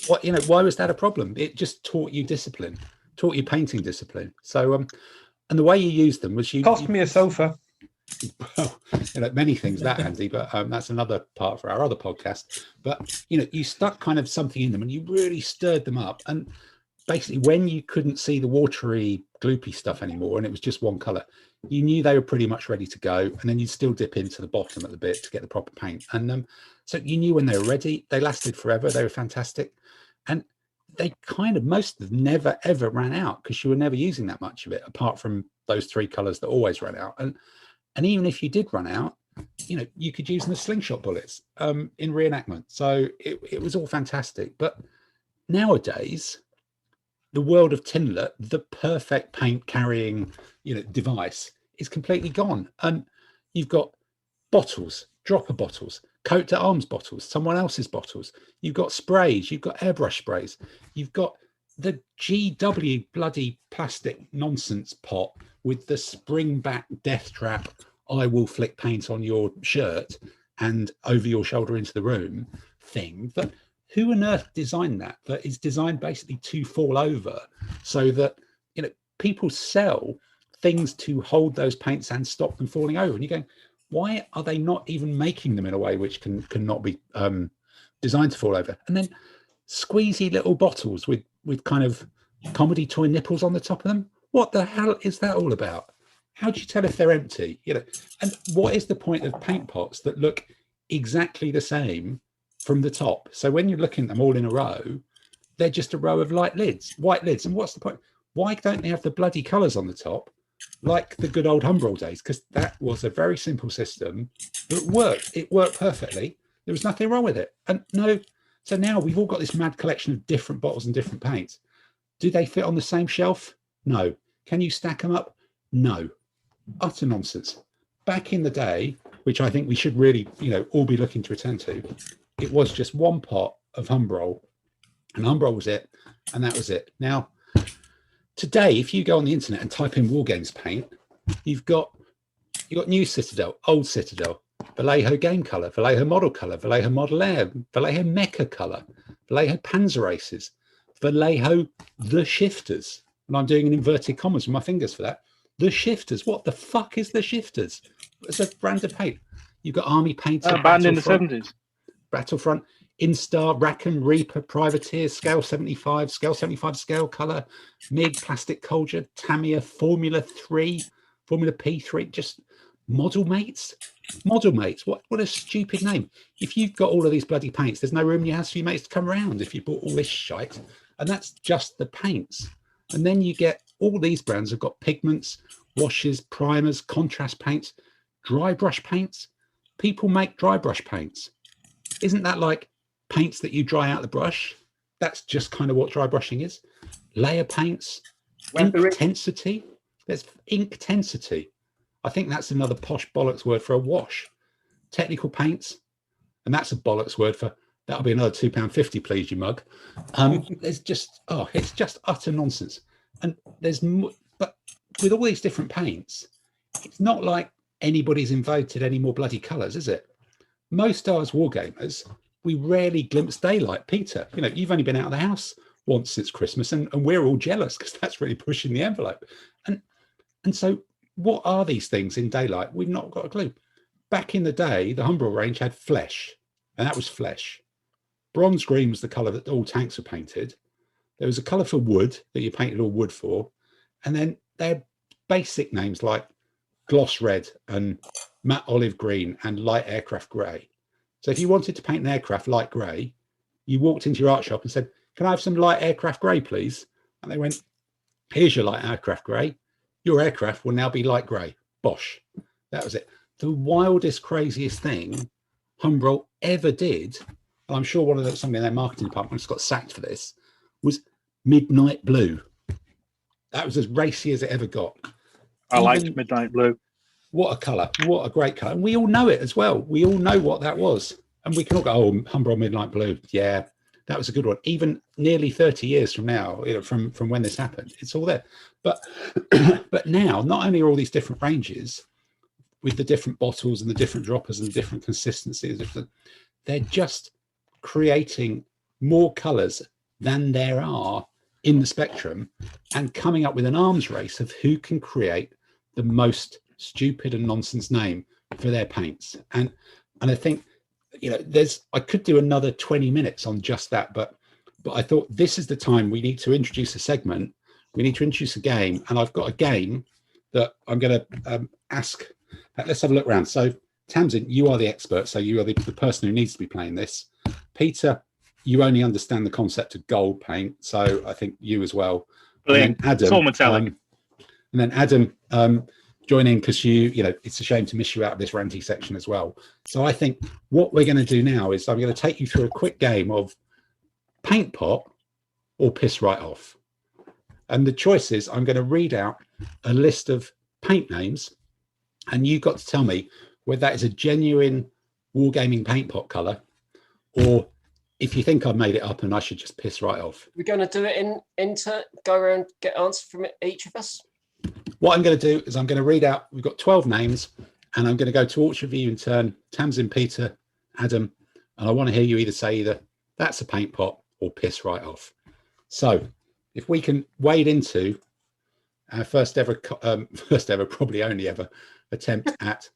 What, you know, why was that a problem? It just taught you discipline, taught you painting discipline. So, and the way you used them was cost me a sofa. Well, you know, many things that, Andy, but that's another part for our other podcast. But, you know, you stuck kind of something in them and you really stirred them up. And basically, when you couldn't see the watery, gloopy stuff anymore, and it was just one color, you knew they were pretty much ready to go. And then you'd still dip into the bottom at the bit to get the proper paint. And so you knew when they were ready. They lasted forever. They were fantastic. And they kind of, most of them never, ever ran out because you were never using that much of it, apart from those 3 colors that always ran out. And even if you did run out, you know, you could use them as slingshot bullets in reenactment. So it was all fantastic. But nowadays, the world of Tinlet, the perfect paint carrying, you know, device, is completely gone. And you've got bottles, dropper bottles, coat to arms bottles, someone else's bottles. You've got sprays, you've got airbrush sprays, you've got the GW bloody plastic nonsense pot with the spring back death trap, I will flick paint on your shirt and over your shoulder into the room thing. But who on earth designed that? That is designed basically to fall over so that, you know, people sell things to hold those paints and stop them falling over. And you're going, why are they not even making them in a way which cannot be designed to fall over? And then squeezy little bottles with kind of comedy toy nipples on the top of them. What the hell is that all about? How do you tell if they're empty? You know, and what is the point of paint pots that look exactly the same from the top? So when you're looking at them all in a row, they're just a row of white lids. And what's the point? Why don't they have the bloody colours on the top like the good old Humbrol days? Because that was a very simple system that worked. It worked perfectly. There was nothing wrong with it. And no, so now we've all got this mad collection of different bottles and different paints. Do they fit on the same shelf? No. Can you stack them up? No. Utter nonsense. Back in the day, which I think we should really, you know, all be looking to return to, it was just one pot of Humbrol, and Humbrol was it, and that was it. Now, today, if you go on the internet and type in War Games paint, you've got new Citadel, old Citadel, Vallejo game color, Vallejo model color, Vallejo model air, Vallejo mecha color, Vallejo Panzer races, Vallejo the shifters. And I'm doing an inverted commas with my fingers for that. The shifters. What the fuck is the shifters? It's a brand of paint. You've got army paint. Banned in the 70s. Battlefront, Instar, Rackham, Reaper, Privateer, Scale 75, Scale 75 scale color, MiG, Plastic Colger, Tamiya, Formula 3, Formula P3, just Model Mates. Model Mates, what a stupid name. If you've got all of these bloody paints, there's no room in your house for your mates to come around if you bought all this shite. And that's just the paints. And then you get all these brands have got pigments, washes, primers, contrast paints, dry brush paints. People make dry brush paints. Isn't that like paints that you dry out the brush? That's just kind of what dry brushing is. Layer paints, ink intensity. There's ink intensity. I think that's another posh bollocks word for a wash. Technical paints, and that's a bollocks word for, that'll be another £2.50, please, you mug. There's just, it's just utter nonsense. And but with all these different paints, it's not like anybody's invented any more bloody colours, is it? Most of us wargamers, we rarely glimpse daylight. Peter, you know, you've only been out of the house once since Christmas, and we're all jealous because that's really pushing the envelope. And so what are these things in daylight? We've not got a clue. back in the day, the Humbrol range had flesh, and that was flesh. Bronze green was the colour that all tanks were painted. There was a colour for wood that you painted all wood for, and then they had basic names like gloss red and matte olive green and light aircraft grey. So if you wanted to paint an aircraft light grey, you walked into your art shop and said, "Can I have some light aircraft grey, please?" And they went, "Here's your light aircraft grey. Your aircraft will now be light grey." Bosh. That was it. The wildest, craziest thing Humbrol ever did, and I'm sure somebody in their marketing department just got sacked for this, was midnight blue. That was as racy as it ever got. I liked midnight blue. What a colour. What a great colour. And we all know it as well. We all know what that was. And we can all go, "Oh, Humbrol midnight blue. Yeah, that was a good one." Even nearly 30 years from now, from when this happened, it's all there. But but now, not only are all these different ranges with the different bottles and the different droppers and the different consistencies, they're just creating more colours than there are in the spectrum and coming up with an arms race of who can create the most stupid and nonsense name for their paints. And I think, I could do another 20 minutes on just that, but I thought this is the time we need to introduce a segment. We need to introduce a game, and I've got a game that I'm going to ask. Let's have a look around. So Tamsin, you are the expert, so you are the person who needs to be playing this. Peter, you only understand the concept of gold paint, so I think you as well. Brilliant. And then Adam, it's all metallic. and then Adam, join in, because it's a shame to miss you out of this ranty section as well. So I think what we're going to do now is I'm going to take you through a quick game of paint pot or piss right off. And the choice is I'm going to read out a list of paint names, and you've got to tell me whether that is a genuine wargaming paint pot colour, or if you think I've made it up and I should just piss right off. We're going to do it go around, get answers from each of us. What I'm going to do is I'm going to read out, we've got 12 names, and I'm going to go to each of you in turn, Tamsin, Peter, Adam, and I want to hear you either that's a paint pot or piss right off. So if we can wade into our first ever, probably only ever attempt at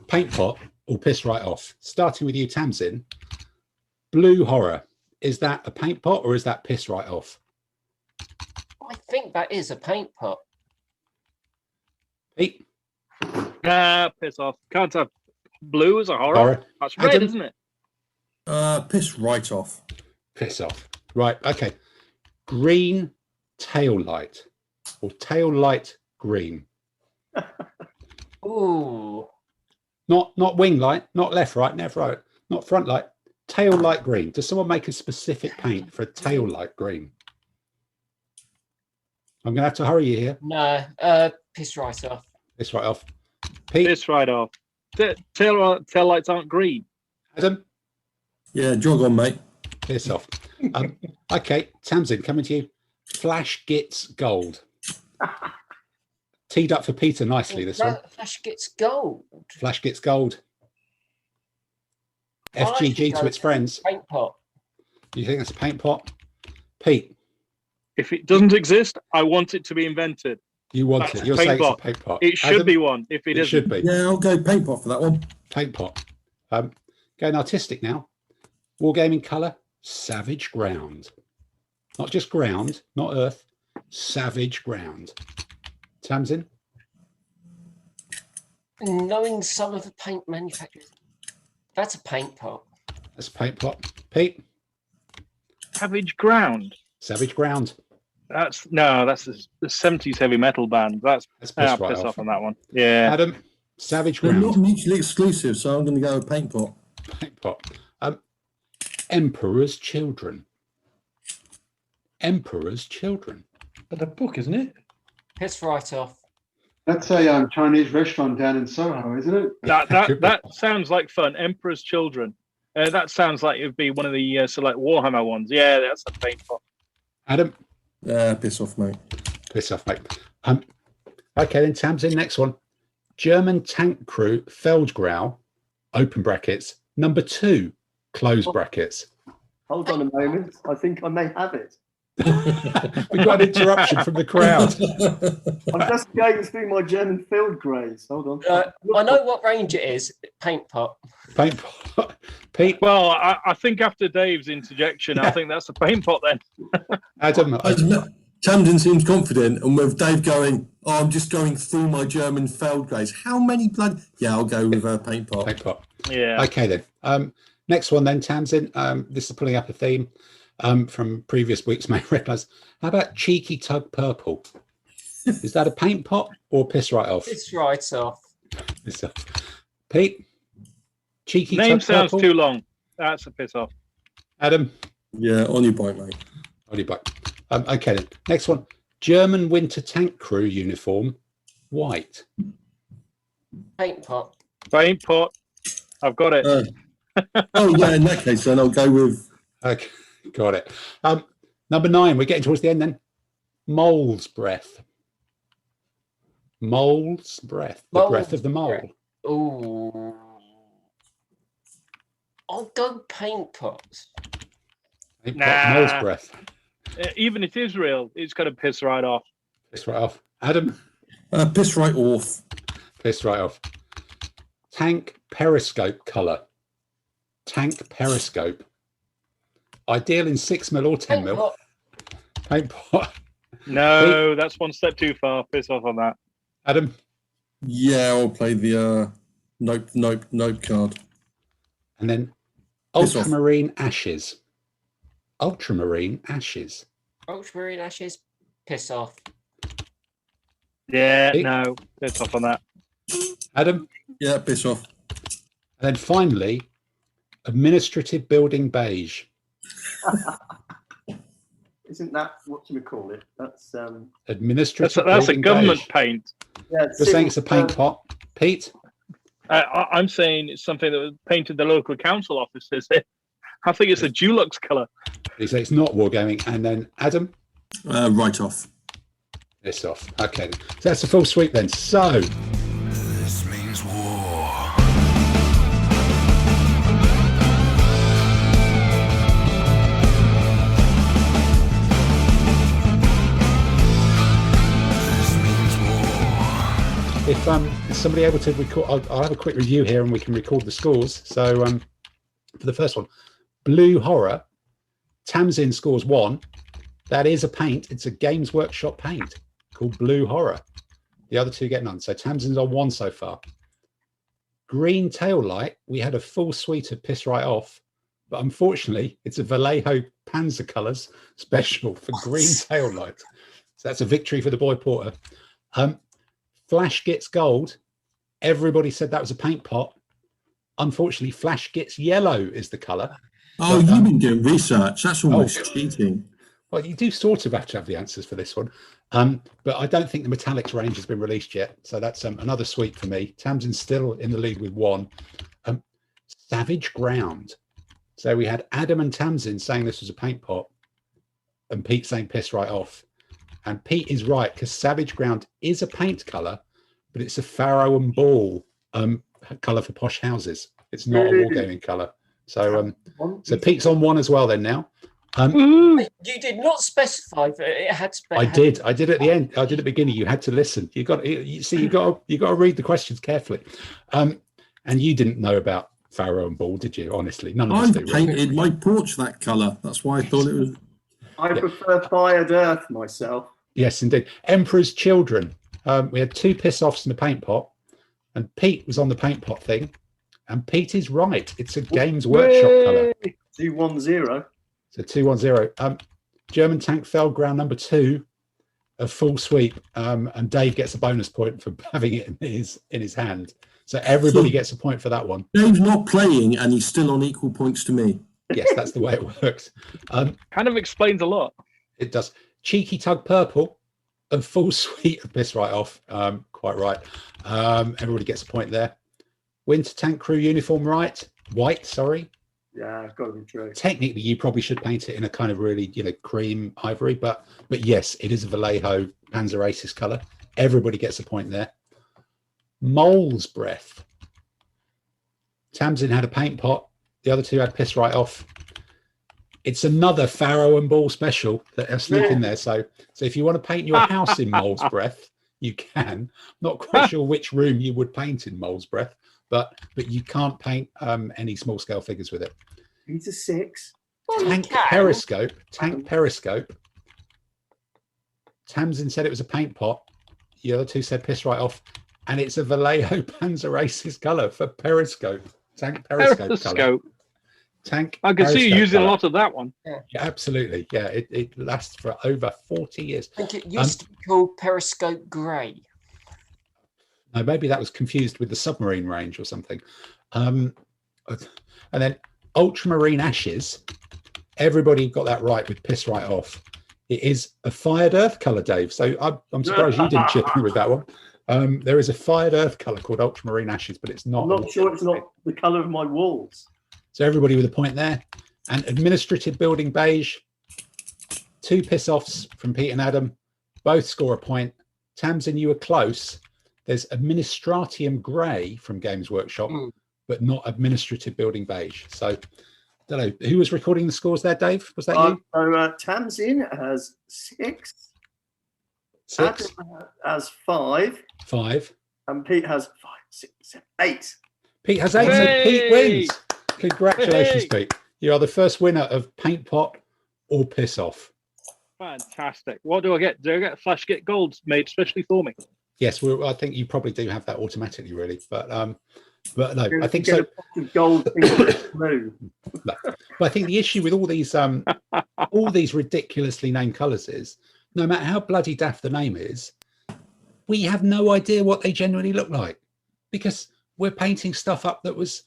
paint pot or piss right off. Starting with you, Tamsin, Blue Horror, is that a paint pot or is that piss right off? I think that is a paint pot. Pete? Piss off. Can't have blue as a horror. That's red, Adam? isn't it? Piss right off. Piss off. Right, okay. Green tail light or tail light green. Ooh. Not wing light, not left, right, not front light. Tail light green. Does someone make a specific paint for a tail light green? I'm going to have to hurry you here. No, piss right off. Piss right off. Pete? Piss right off. Tail lights aren't green. Adam? Yeah, jog on, mate. Piss off. Okay, Tamsin, coming to you. Flash gets gold. Teed up for Peter nicely, this one. Flash gets gold. Flash gets gold. FGG to its friends. Paint pot. You think that's a paint pot? Pete? If it doesn't exist, I want it to be invented. You want That's it. You're saying it's a paint pot. It should be one. If it isn't. Should be. Yeah, I'll go paint pot for that one. Paint pot. Going artistic now. Wargaming colour, savage ground. Not just ground, not earth. Savage ground. Tamsin? Knowing some of the paint manufacturers, that's a paint pot. That's a paint pot. Pete? Savage ground. Savage ground. That's the 70s heavy metal band. That's piss right right off off on that one. Yeah. Adam? Savage They're ground. not mutually exclusive, so I'm going to go with paint pot. Paint pot. Emperor's Children. Emperor's Children. But a book, isn't it? Piss right off. That's a Chinese restaurant down in Soho, isn't it? That sounds like fun. Emperor's Children. That sounds like it would be one of the select Warhammer ones. Yeah, that's a paint pot. Adam? Piss off, mate. Piss off, mate. Okay, then Tamsin, next one. German tank crew Feldgrau, open brackets, number 2, close brackets. Hold on a moment. I think I may have it. We got an interruption from the crowd. I'm just going through my German field greys. Hold on. I know what range it is. Paint pot. Paint pot. Pete. Well, I think after Dave's interjection, I think that's a paint pot then. Adam. Tamsin seems confident, and with Dave going, "Oh, I'm just going through my German feld greys. How many blood? Yeah, I'll go with a paint pot. Paint pot. Yeah. Okay then. Next one then, Tamsin. This is pulling up a theme from previous week's main reckless. How about cheeky tug purple? Is that a paint pot or piss right off? It's right off. Pete. Cheeky Name tug sounds purple? too long. That's a piss off. Adam. Yeah, on your bike, mate. On your bike. Okay then. Next one. German winter tank crew uniform, white. Paint pot. Paint pot. I've got it. Oh yeah, in that case, then I'll go with. Okay, got it. Number 9. We're getting towards the end then. Mole's breath. Mole's breath. The breath of the mole. Ooh. I'll go paint pots. Paint pot, mole's breath. Even if it is real, it's going to piss right off. Piss right off. Adam. Piss right off. Piss right off. Tank periscope colour. Tank periscope. Ideal in 6mm or 10mm. Paint pot. No, that's one step too far. Piss off on that. Adam. Yeah, I'll play the nope card. And then Piss ultramarine ashes. Ultramarine ashes. Ultramarine ashes. Piss off. Yeah, Pete? no, piss off on that. Adam. Yeah, piss off. And then finally, administrative building beige. Isn't that what you would call it? That's Administrative That's a building government beige. paint. yeah. You're saying it's a paint pot. Pete? I'm saying it's something that was painted the local council offices. I think it's a Dulux colour. You say it's not wargaming. And then Adam? Right off. It's off. Okay. So that's a full sweep then. So This means war. This means war. if is somebody able to record, I'll have a quick review here and we can record the scores. So for the first one, Blue Horror, Tamsin scores 1. That is a paint. It's a Games Workshop paint called Blue Horror. The other 2 get none. So Tamsin's on 1 so far. Green Tail Light, we had a full suite of Piss Right Off, but unfortunately, it's a Vallejo Panzer Colours special for Green Tail Light. So that's a victory for the boy Porter. Flash Gets Gold. Everybody said that was a paint pot. Unfortunately, Flash Gets Yellow is the colour. Oh, you've been doing research. That's almost cheating. Well, you do sort of have to have the answers for this one. But I don't think the metallics range has been released yet. So that's another sweep for me. Tamsin's still in the lead with 1. Savage Ground. So we had Adam and Tamsin saying this was a paint pot and Pete saying Piss Right Off. And Pete is right because Savage Ground is a paint colour, but it's a Pharaoh and Ball colour for posh houses. It's not a wargaming colour. So so Pete's on 1 as well then now. You did not specify that it had to be. I did at the end. I did at the beginning. You had to listen. You got to read the questions carefully. And you didn't know about Pharaoh and Ball, did you? Honestly, none of us do. I've painted my porch that colour. That's why I thought it was. I prefer Fired Earth myself. Yes, indeed. Emperor's Children. We had 2 piss offs in the paint pot, and Pete was on the paint pot thing. And Pete is right. It's a Games Workshop colour. 210. So 210. German Tank Feldground number 2, a full sweep, and Dave gets a bonus point for having it in his hand. So everybody gets a point for that one. Dave's not playing, and he's still on equal points to me. Yes, that's the way it works. Kind of explains a lot. It does. Cheeky Tug Purple, a full suite of Piss Right Off. Quite right. Everybody gets a point there. Winter Tank Crew uniform white, sorry. Yeah, it's got to be true. Technically, you probably should paint it in a kind of really, cream ivory, but yes, it is a Vallejo Panzer Aces colour. Everybody gets a point there. Mole's Breath. Tamsin had a paint pot. The other 2 had Piss Right Off. It's another farrow and ball special that I sneak in there. So if you want to paint your house in mole's breath, you can. Not quite sure which room you would paint in mole's breath, but you can't paint any small scale figures with it. He's a 6. Tank periscope. Tamsin said it was a paint pot. The other two said piss right off. And it's a Vallejo Panzer Racist colour for periscope. Tank periscope colour. Tank. I can see you using a lot of that one. Yeah, absolutely. Yeah, it lasts for over 40 years. I think it used to be called Periscope Grey. No, maybe that was confused with the submarine range or something. And then ultramarine ashes. Everybody got that right with piss right off. It is a fired earth colour, Dave. So I'm surprised you didn't chip in with that one. There is a fired earth colour called ultramarine ashes, but it's not. I'm not sure it's not the colour of my walls. So everybody with a point there. And administrative building beige. 2 piss-offs from Pete and Adam. Both score a point. Tamsin, you were close. There's administratium grey from Games Workshop, but not administrative building beige. So, don't know. Who was recording the scores there, Dave? Was that you? So Tamsin has 6. 6. Adam has 5. 5. And Pete has 5, 6, 7, 8. Pete has 8. So Pete wins. Congratulations, Pete. You are the first winner of Paint Pot or Piss Off. Fantastic. What do I get? Do I get a flash get gold made especially for me? Yes, I think you probably do have that automatically, really. But no, I think so. Gold blue. But I think the issue with all these ridiculously named colours is, no matter how bloody daft the name is, we have no idea what they genuinely look like, because we're painting stuff up that was,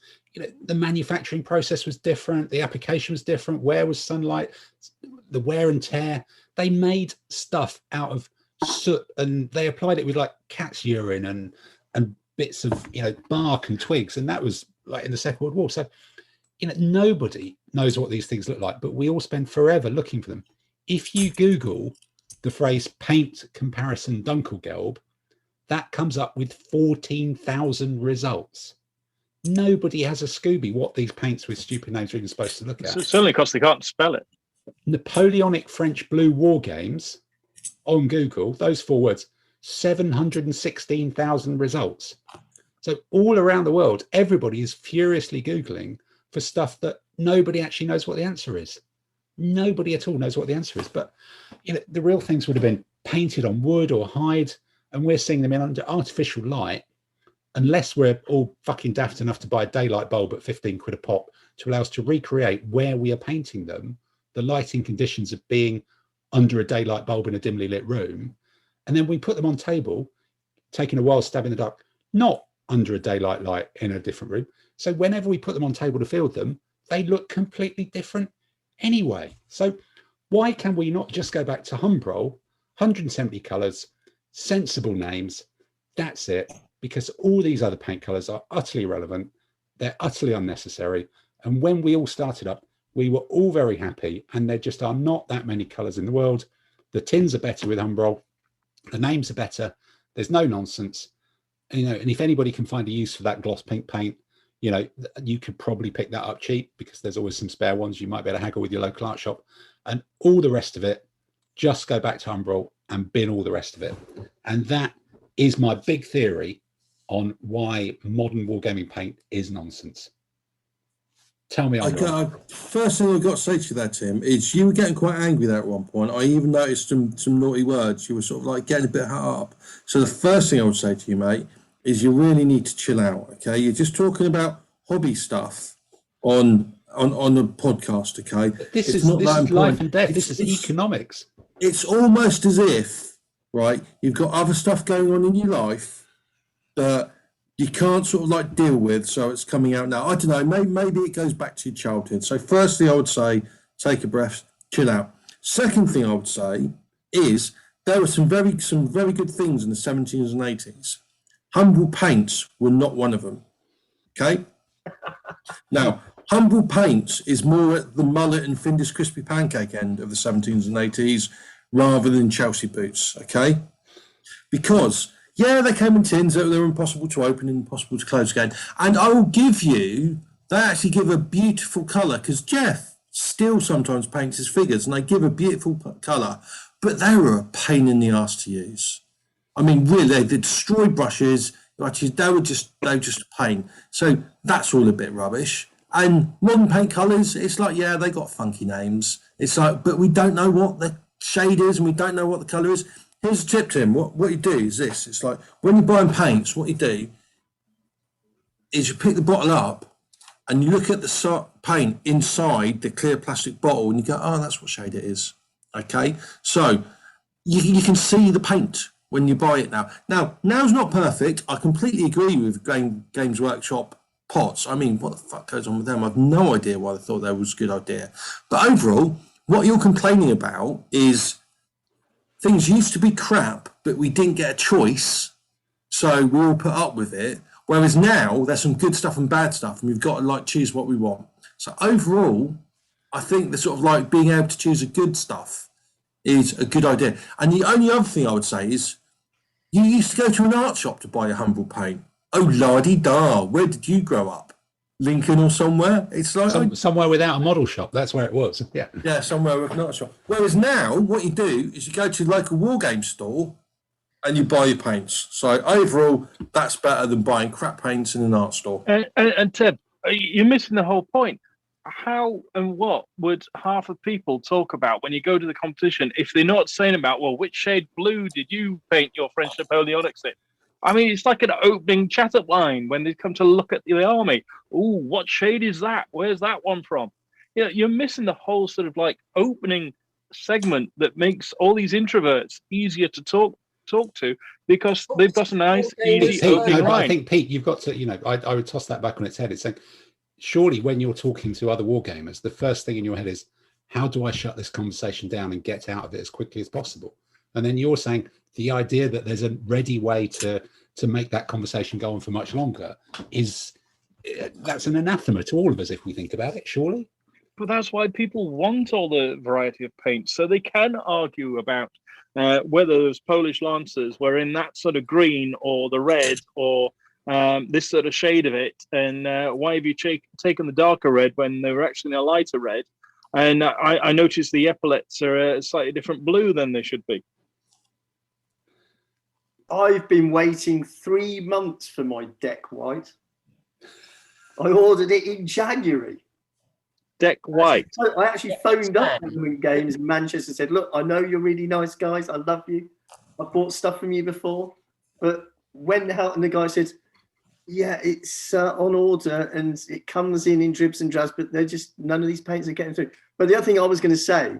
the manufacturing process was different, the application was different, where was sunlight, the wear and tear. They made stuff out of soot and they applied it with like cat's urine and bits of bark and twigs, and that was like in the Second World War. So nobody knows what these things look like, but we all spend forever looking for them. If you Google the phrase paint comparison Dunkelgelb, that comes up with 14,000 results. Nobody has a Scooby what these paints with stupid names are even supposed to look at. Certainly because they can't spell it. Napoleonic French Blue War Games on Google, those 4 words, 716,000 results. So all around the world, everybody is furiously Googling for stuff that nobody actually knows what the answer is. Nobody at all knows what the answer is. But the real things would have been painted on wood or hide, and we're seeing them in under artificial light, unless we're all fucking daft enough to buy a daylight bulb at 15 quid a pop to allow us to recreate where we are painting them, the lighting conditions of being under a daylight bulb in a dimly lit room. And then we put them on table, taking a wild stab in the dark, not under a daylight light in a different room. So whenever we put them on table to field them, they look completely different anyway. So why can we not just go back to Humbrol, 170 colours, sensible names, that's it, because all these other paint colours are utterly irrelevant, they're utterly unnecessary, and when we all started up, we were all very happy, and there just are not that many colours in the world. The tins are better with Humbrol, the names are better, there's no nonsense, and if anybody can find a use for that gloss pink paint, you could probably pick that up cheap, because there's always some spare ones. You might be able to haggle with your local art shop, and all the rest of it, just go back to Humbrol and bin all the rest of it. And that is my big theory on why modern wargaming paint is nonsense. Tell me I'm wrong. First thing I've got to say to you there, Tim, is you were getting quite angry there at one point. I even noticed some naughty words. You were sort of like getting a bit hot up. So the first thing I would say to you, mate, is you really need to chill out, okay? You're just talking about hobby stuff on the podcast, okay? This is life and death. This is economics. It's almost as if, right, you've got other stuff going on in your life that you can't sort of like deal with, so it's coming out now. I don't know, maybe it goes back to your childhood. So firstly, I would say, take a breath, chill out. Second thing I would say is there were some very good things in the 70s and 80s. Humbrol paints were not one of them, okay? Now, Humbrol paints is more at the mullet and Findus crispy pancake end of the 70s and 80s rather than Chelsea boots, okay? Because, yeah, they came in tins that were impossible to open and impossible to close again. And I will give you, they actually give a beautiful colour, because Jeff still sometimes paints as figures, and they give a beautiful colour, but they were a pain in the ass to use. I mean, really, they destroyed brushes. Actually, they were just a pain. So that's all a bit rubbish. And modern paint colours, it's like, yeah, they got funky names. It's like, but we don't know what the shade is, and we don't know what the colour is. Here's a tip, Tim. What you do is this. It's like when you're buying paints, what you do is you pick the bottle up and you look at the paint inside the clear plastic bottle, and you go, oh, that's what shade it is. Okay, so you can see the paint when you buy it now. Now's not perfect. I completely agree with Games Workshop pots. I mean, what the fuck goes on with them? I've no idea why they thought that was a good idea. But overall, what you're complaining about is things used to be crap, but we didn't get a choice, so we all put up with it. Whereas now there's some good stuff and bad stuff, and we've got to like choose what we want. So overall, I think the sort of like being able to choose the good stuff is a good idea. And the only other thing I would say is you used to go to an art shop to buy a Humbrol paint. Oh, la-di-da, where did you grow up? Lincoln or somewhere? It's like somewhere without a model shop. That's where it was. Yeah, somewhere with not a shop. Whereas now, what you do is you go to the local war game store and you buy your paints. So overall, that's better than buying crap paints in an art store. And Ted, you're missing the whole point. How and what would half of people talk about when you go to the competition if they're not saying about, well, which shade blue did you paint your French Napoleonics in? I mean, it's like an opening chat-up line when they come to look at the army. Oh, what shade is that? Where's that one from? You know, you're missing the whole sort of like opening segment that makes all these introverts easier to talk to because they've got a nice, easy opening line. I think, Pete, you've got to, I would toss that back on its head. It's saying, surely when you're talking to other wargamers, the first thing in your head is, how do I shut this conversation down and get out of it as quickly as possible? And then you're saying the idea that there's a ready way to make that conversation go on for much longer that's an anathema to all of us if we think about it, surely. But that's why people want all the variety of paints, so they can argue about whether those Polish Lancers were in that sort of green or the red or this sort of shade of it, and why have you taken the darker red when they were actually a lighter red? And I noticed the epaulets are a slightly different blue than they should be. I've been waiting 3 months for my deck white. I ordered it in January. Deck white. I actually phoned up Wonderment Games in Manchester and said, look, I know you're really nice guys. I love you. I bought stuff from you before. But when the hell? And the guy said, yeah, it's on order and it comes in dribs and drabs, but they're just, none of these paints are getting through. But the other thing I was going to say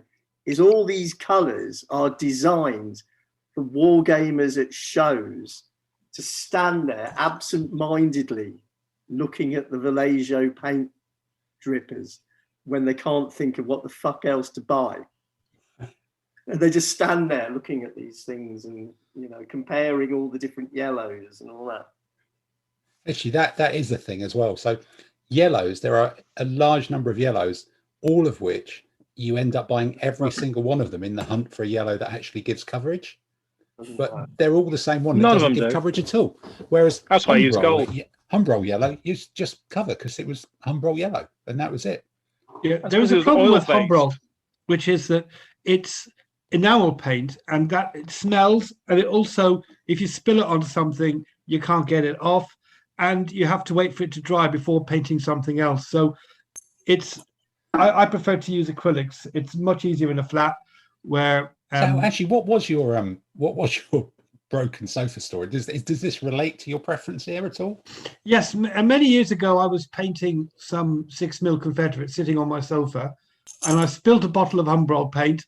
is all these colours are designed for war gamers at shows to stand there absent-mindedly looking at the Vallejo paint drippers when they can't think of what the fuck else to buy. And they just stand there looking at these things and, comparing all the different yellows and all that. Actually, that is the thing as well. So yellows, there are a large number of yellows, all of which you end up buying every single one of them in the hunt for a yellow that actually gives coverage. But they're all the same one. None that of them doesn't give do. coverage at all. Whereas that's why I use gold. Humbrol yellow used just cover because it was Humbrol yellow, and that was it. Yeah, there was a problem with Humbrol, which is that it's enamel paint and that it smells, and it also, if you spill it on something, you can't get it off, and you have to wait for it to dry before painting something else. So I prefer to use acrylics. It's much easier in a flat where. So actually, what was your broken sofa story? Does this relate to your preference here at all? Yes, many years ago I was painting some 6mm Confederate sitting on my sofa, and I spilled a bottle of Humbrol paint,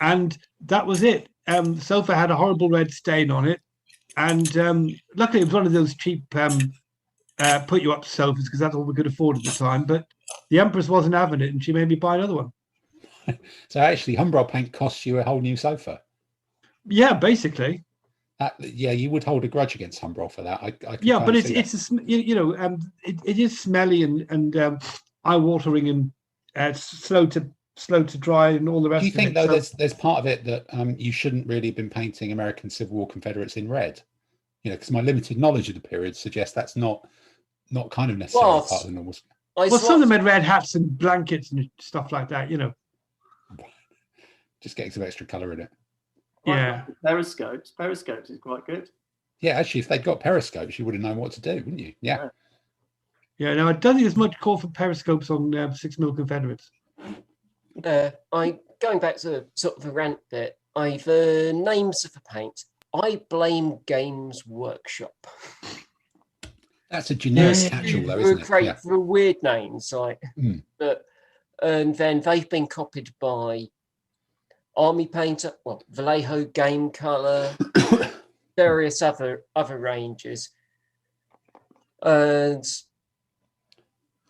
and that was it. The sofa had a horrible red stain on it, and luckily it was one of those cheap put you up sofas because that's all we could afford at the time. But the Empress wasn't having it, and she made me buy another one. So actually, Humbrol paint costs you a whole new sofa. Yeah, basically. Yeah, you would hold a grudge against Humbrol for that. Yeah, but it is smelly and eye-watering and slow to dry and all the rest. Do you think though there's part of it that you shouldn't really have been painting American Civil War Confederates in red? Because my limited knowledge of the period suggests that's not kind of necessarily part of the normal. Well, some of them had red hats and blankets and stuff like that, you know. Just getting some extra colour in it. Yeah. Periscopes. Periscopes is quite good. Yeah, actually, if they'd got periscopes, you would have known what to do, wouldn't you? Yeah. Yeah, no, I don't think there's much call for periscopes on 6mm Confederates. Going back to sort of a rant bit, names of the paint. I blame Games Workshop. That's a generic catch-all, though, isn't it? Yeah. For weird names, like that, and then they've been copied by Army Painter, Vallejo Game Color, various other ranges. And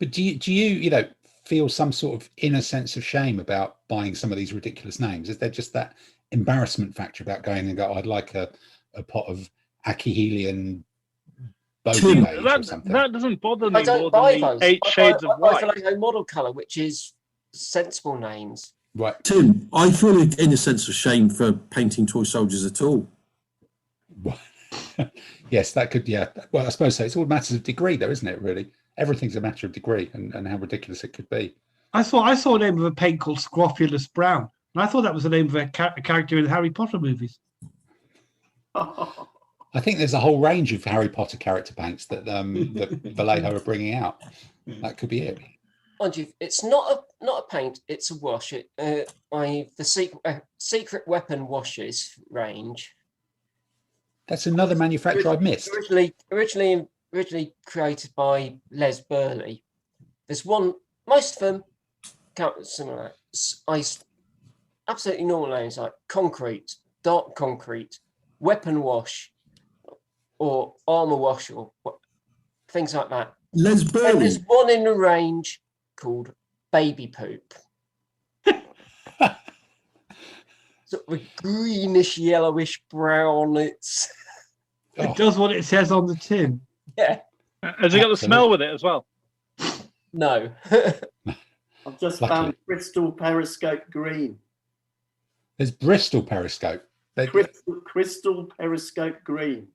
but do you feel some sort of inner sense of shame about buying some of these ridiculous names? Is there just that embarrassment factor about going and go, I'd like a pot of Achihelian bogey beige or something? That doesn't bother me I don't more buy than those. the 8 shades of white. I buy Vallejo model color, which is sensible names. Right. Tim, I feel an inner sense of shame for painting toy soldiers at all. Yes, that could, yeah. Well, I suppose so. It's all matters of degree, though, isn't it, really? Everything's a matter of degree and how ridiculous it could be. I saw a name of a paint called Scrofulous Brown, and I thought that was the name of a character in the Harry Potter movies. I think there's a whole range of Harry Potter character paints that Vallejo are bringing out. That could be it. Mind you, it's not a paint; it's a wash. The secret weapon washes range. That's another manufacturer I've missed. Originally created by Les Burley. There's one. Most of them similar. Absolutely normal names like concrete, dark concrete, weapon wash, or armor wash, or things like that. Les Burley. And there's one in the range called baby poop. Sort of a greenish, yellowish brown. It does what it says on the tin. Yeah. Has it got the smell with it as well? No. I've just found Crystal Periscope Green. There's Bristol Periscope. Crystal Periscope Green.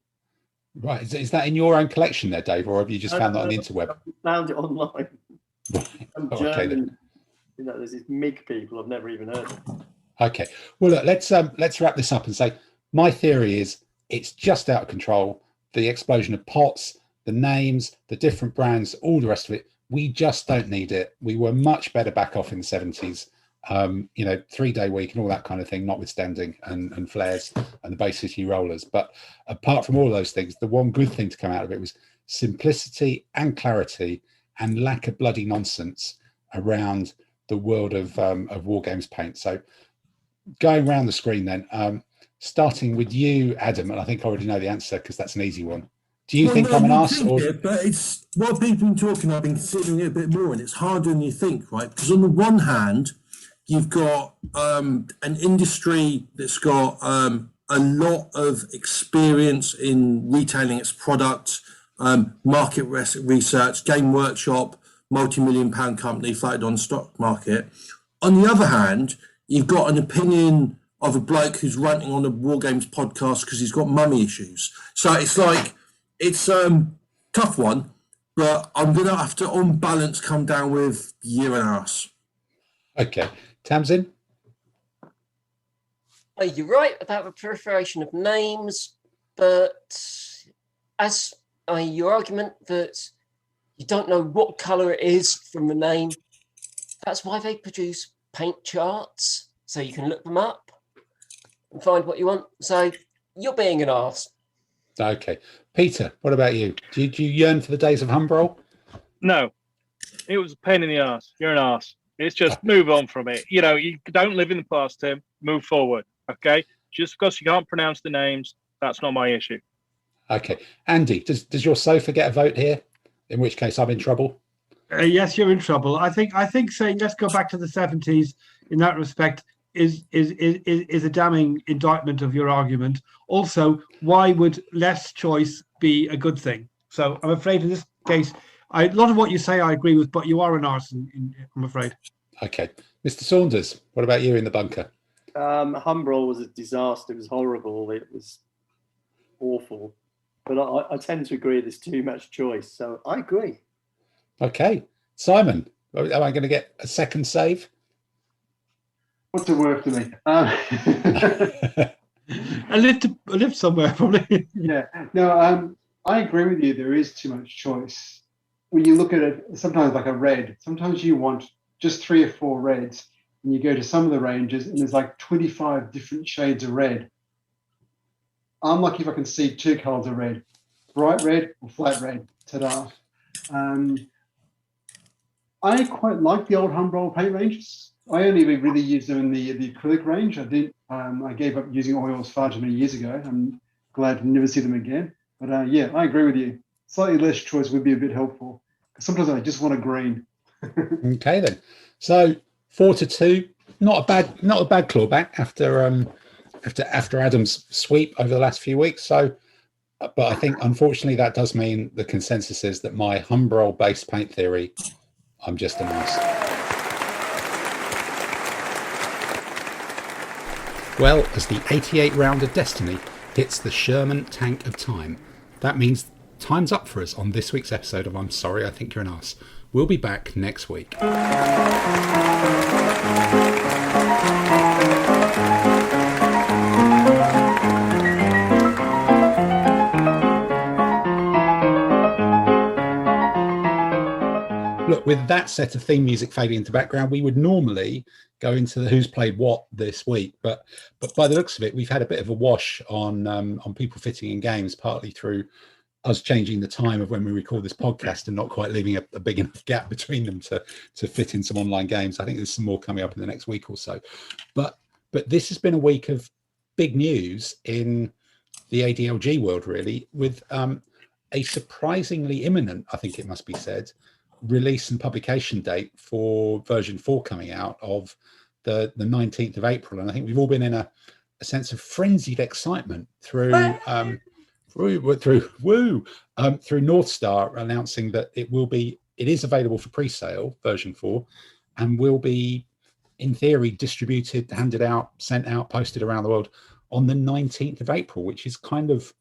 Right. Is that in your own collection there, Dave, or have you just found that on the interweb? I found it online. Right. Some German, there's these MiG people I've never even heard of. Okay. Well, look, let's wrap this up and say my theory is it's just out of control. The explosion of pots, the names, the different brands, all the rest of it. We just don't need it. We were much better back off in the 70s. 3-day week and all that kind of thing, notwithstanding, and flares and the base issue rollers. But apart from all those things, the one good thing to come out of it was simplicity and clarity and lack of bloody nonsense around the world of war games paint. So going around the screen then, starting with you, Adam, and I think I already know the answer because that's an easy one. Do you think I'm an arse? But it's what people have been talking. I've been considering it a bit more, and it's harder than you think, right? Because on the one hand, you've got an industry that's got a lot of experience in retailing its product, market research, Game Workshop, multi-million-pound company floated on the stock market. On the other hand, you've got an opinion of a bloke who's ranting on a War Games podcast because he's got mummy issues. So it's like, it's a tough one, but I'm going to have to, on balance, come down with year and arse. Okay. Tamsin? You're right about the proliferation of names, but as your argument that you don't know what colour it is from the name, that's why they produce paint charts, so you can look them up and find what you want. So you're being an arse. Okay. Peter, what about you? Do you yearn for the days of Humbrol? No. It was a pain in the arse. You're an arse. It's just move on from it. You don't live in the past, Tim. Move forward, okay? Just because you can't pronounce the names, that's not my issue. Okay. Andy, does your sofa get a vote here? In which case I'm in trouble? Yes, you're in trouble. I think saying let's go back to the 70s in that respect is a damning indictment of your argument. Also, why would less choice be a good thing? So I'm afraid in this case, a lot of what you say I agree with, but you are an arson, I'm afraid. Okay. Mr. Saunders, what about you in the bunker? Humbrol was a disaster. It was horrible. It was awful. But I tend to agree there's too much choice. So I agree. Okay. Simon, am I going to get a second save? What's it worth to me? I lived somewhere probably. Yeah. No, I agree with you. There is too much choice. When you look at it, sometimes like a red, sometimes you want just 3 or 4 reds, and you go to some of the ranges and there's like 25 different shades of red. I'm lucky if I can see 2 colors of red, bright red or flat red. Ta-da. I quite like the old Humbrol paint ranges. I only really use them in the acrylic range. I gave up using oils far too many years ago. I'm glad to never see them again. But yeah, I agree with you. Slightly less choice would be a bit helpful. Sometimes I just want a green. Okay then. So 4-2, not a bad clawback after Adam's sweep over the last few weeks. So, but I think unfortunately that does mean the consensus is that my Humbrol based paint theory, I'm just a mouse. Well, as the 88 round of Destiny hits the Sherman tank of time, that means time's up for us on this week's episode of I'm Sorry, I Think You're an Arse. We'll be back next week. Look, with that set of theme music fading into background, we would normally go into the who's played what this week, but by the looks of it, we've had a bit of a wash on people fitting in games, partly through us changing the time of when we record this podcast and not quite leaving a big enough gap between them to fit in some online games. I think there's some more coming up in the next week or so, but this has been a week of big news in the ADLG world, really, with a surprisingly imminent, I think it must be said, release and publication date for version 4 coming out of the 19th of April. And I think we've all been in a sense of frenzied excitement through North Star announcing that it is available for pre-sale, version 4, and will be, in theory, distributed, handed out, sent out, posted around the world on the 19th of April, which is kind of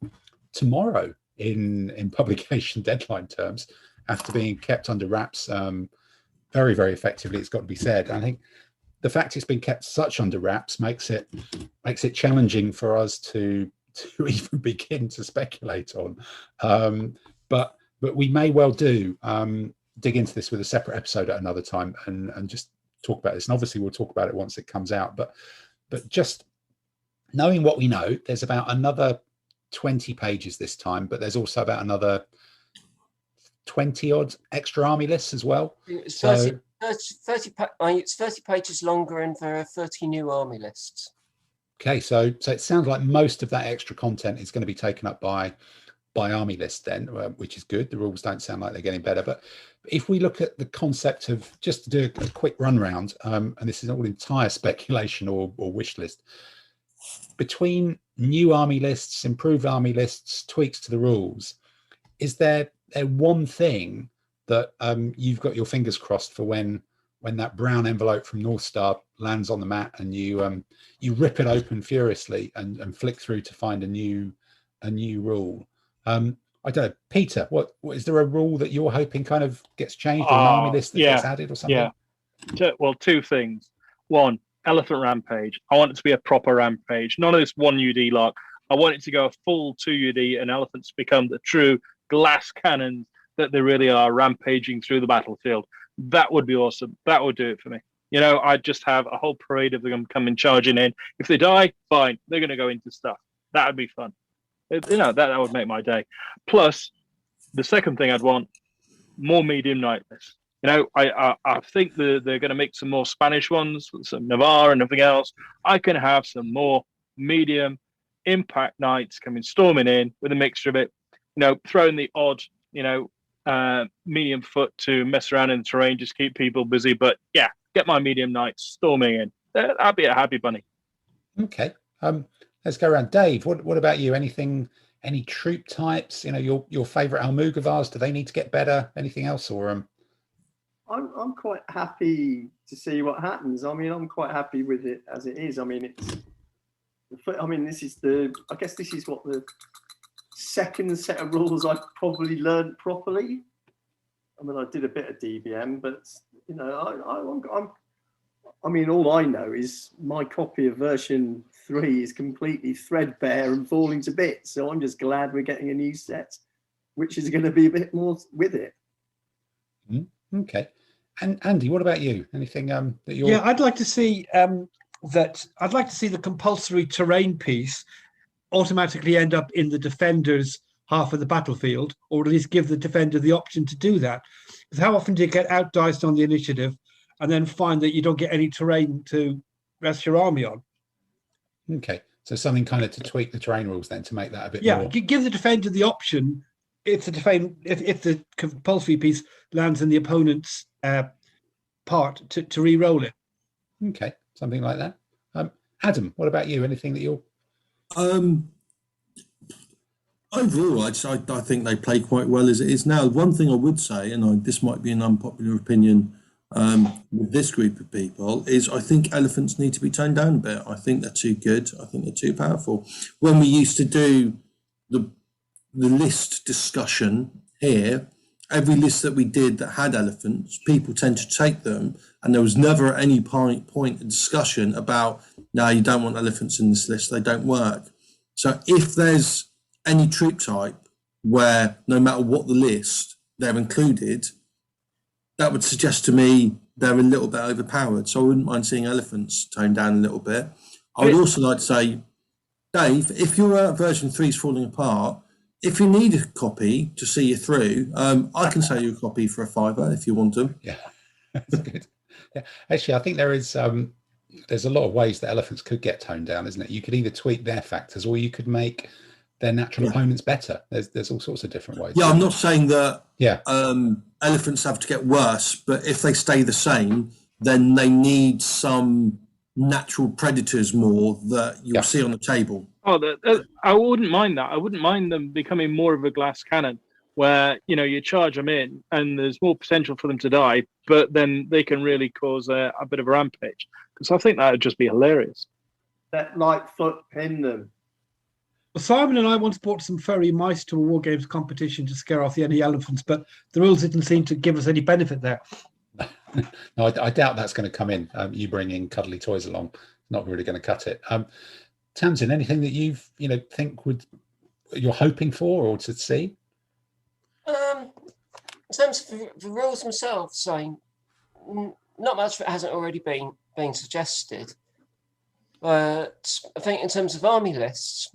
tomorrow in publication deadline terms, after being kept under wraps very, very effectively, it's got to be said. And I think the fact it's been kept such under wraps makes it challenging for us to even begin to speculate on. But we may well do dig into this with a separate episode at another time and just talk about this. And obviously we'll talk about it once it comes out. But just knowing what we know, there's about another 20 pages this time, but there's also about another 20 odd extra army lists as well. It's 30 pages longer and there are 30 new army lists. Okay, so it sounds like most of that extra content is going to be taken up by army lists then, which is good. The rules don't sound like they're getting better. But if we look at the concept of, just to do a quick run round, and this is all entire speculation or wish list, between new army lists, improved army lists, tweaks to the rules, is there one thing that you've got your fingers crossed for when that brown envelope from North Star lands on the mat and you rip it open furiously and flick through to find a new rule? I don't know, Peter, what is there a rule that you're hoping kind of gets changed, or an army list that gets added or something? Well, 2 things. One, Elephant Rampage. I want it to be a proper rampage, none of this 1 UD lock. I want it to go a full 2 UD and elephants become the true glass cannons that they really are, rampaging through the battlefield. That would be awesome. That would do it for me. I'd just have a whole parade of them coming charging in. If they die, fine, they're going to go into stuff. That would be fun. That would make my day. Plus, the second thing I'd want, more medium night lists. I think they're going to make some more Spanish ones, some Navarre and everything else. I can have some more medium impact nights coming storming in with a mixture of it. Throwing the odd, medium foot to mess around in the terrain, just keep people busy. But yeah, get my medium nights storming in. I'd be a happy bunny. Okay. Let's go around. Dave, what about you? Any troop types? Your favourite Almugavars, do they need to get better? Anything else? Or I'm quite happy to see what happens. I mean, I'm quite happy with it as it is. I mean, this is what the second set of rules I've probably learned properly. I mean, I did a bit of DBM, but you know, I mean, all I know is my copy of version 3 is completely threadbare and falling to bits. So I'm just glad we're getting a new set, which is going to be a bit more with it. Okay. And Andy, what about you? Anything that you're? Yeah, I'd like to see the compulsory terrain piece automatically end up in the defender's half of the battlefield, or at least give the defender the option to do that. Because how often do you get outdiced on the initiative and then find that you don't get any terrain to rest your army on? Okay, so something kind of to tweak the terrain rules then to make that a bit more. Yeah, give the defender the option if the compulsory piece lands in the opponent's part to re-roll it. Okay, something like that. Adam, what about you? Anything that you're? Overall, I think they play quite well as it is now. One thing I would say, and this might be an unpopular opinion with this group of people, is I think elephants need to be toned down a bit. I think they're too good. I think they're too powerful. When we used to do the list discussion here, every list that we did that had elephants, people tend to take them, and there was never at any point of discussion about, no, you don't want elephants in this list, they don't work. So if there's any troop type where no matter what the list, they're included, that would suggest to me they're a little bit overpowered. So I wouldn't mind seeing elephants toned down a little bit. I would also like to say, Dave, if your version 3 is falling apart, if you need a copy to see you through, I can sell you a copy for $5 if you want them. Yeah, that's good. Yeah, actually, I think there's a lot of ways that elephants could get toned down, isn't it? You could either tweak their factors, or you could make their natural opponents better. There's all sorts of different ways. Yeah, I'm not saying that elephants have to get worse, but if they stay the same, then they need some natural predators more that you'll see on the table. Oh, I wouldn't mind that. I wouldn't mind them becoming more of a glass cannon, where you charge them in, and there's more potential for them to die, but then they can really cause a bit of a rampage. Because I think that would just be hilarious. That light foot pin them. Well, Simon and I once brought some furry mice to a war games competition to scare off the enemy elephants, but the rules didn't seem to give us any benefit there. No, I doubt that's going to come in. You bringing cuddly toys along, not really going to cut it. Tamsin, anything that think you're hoping for or to see? In terms of the rules themselves, saying not much of it hasn't already been suggested. But I think in terms of army lists,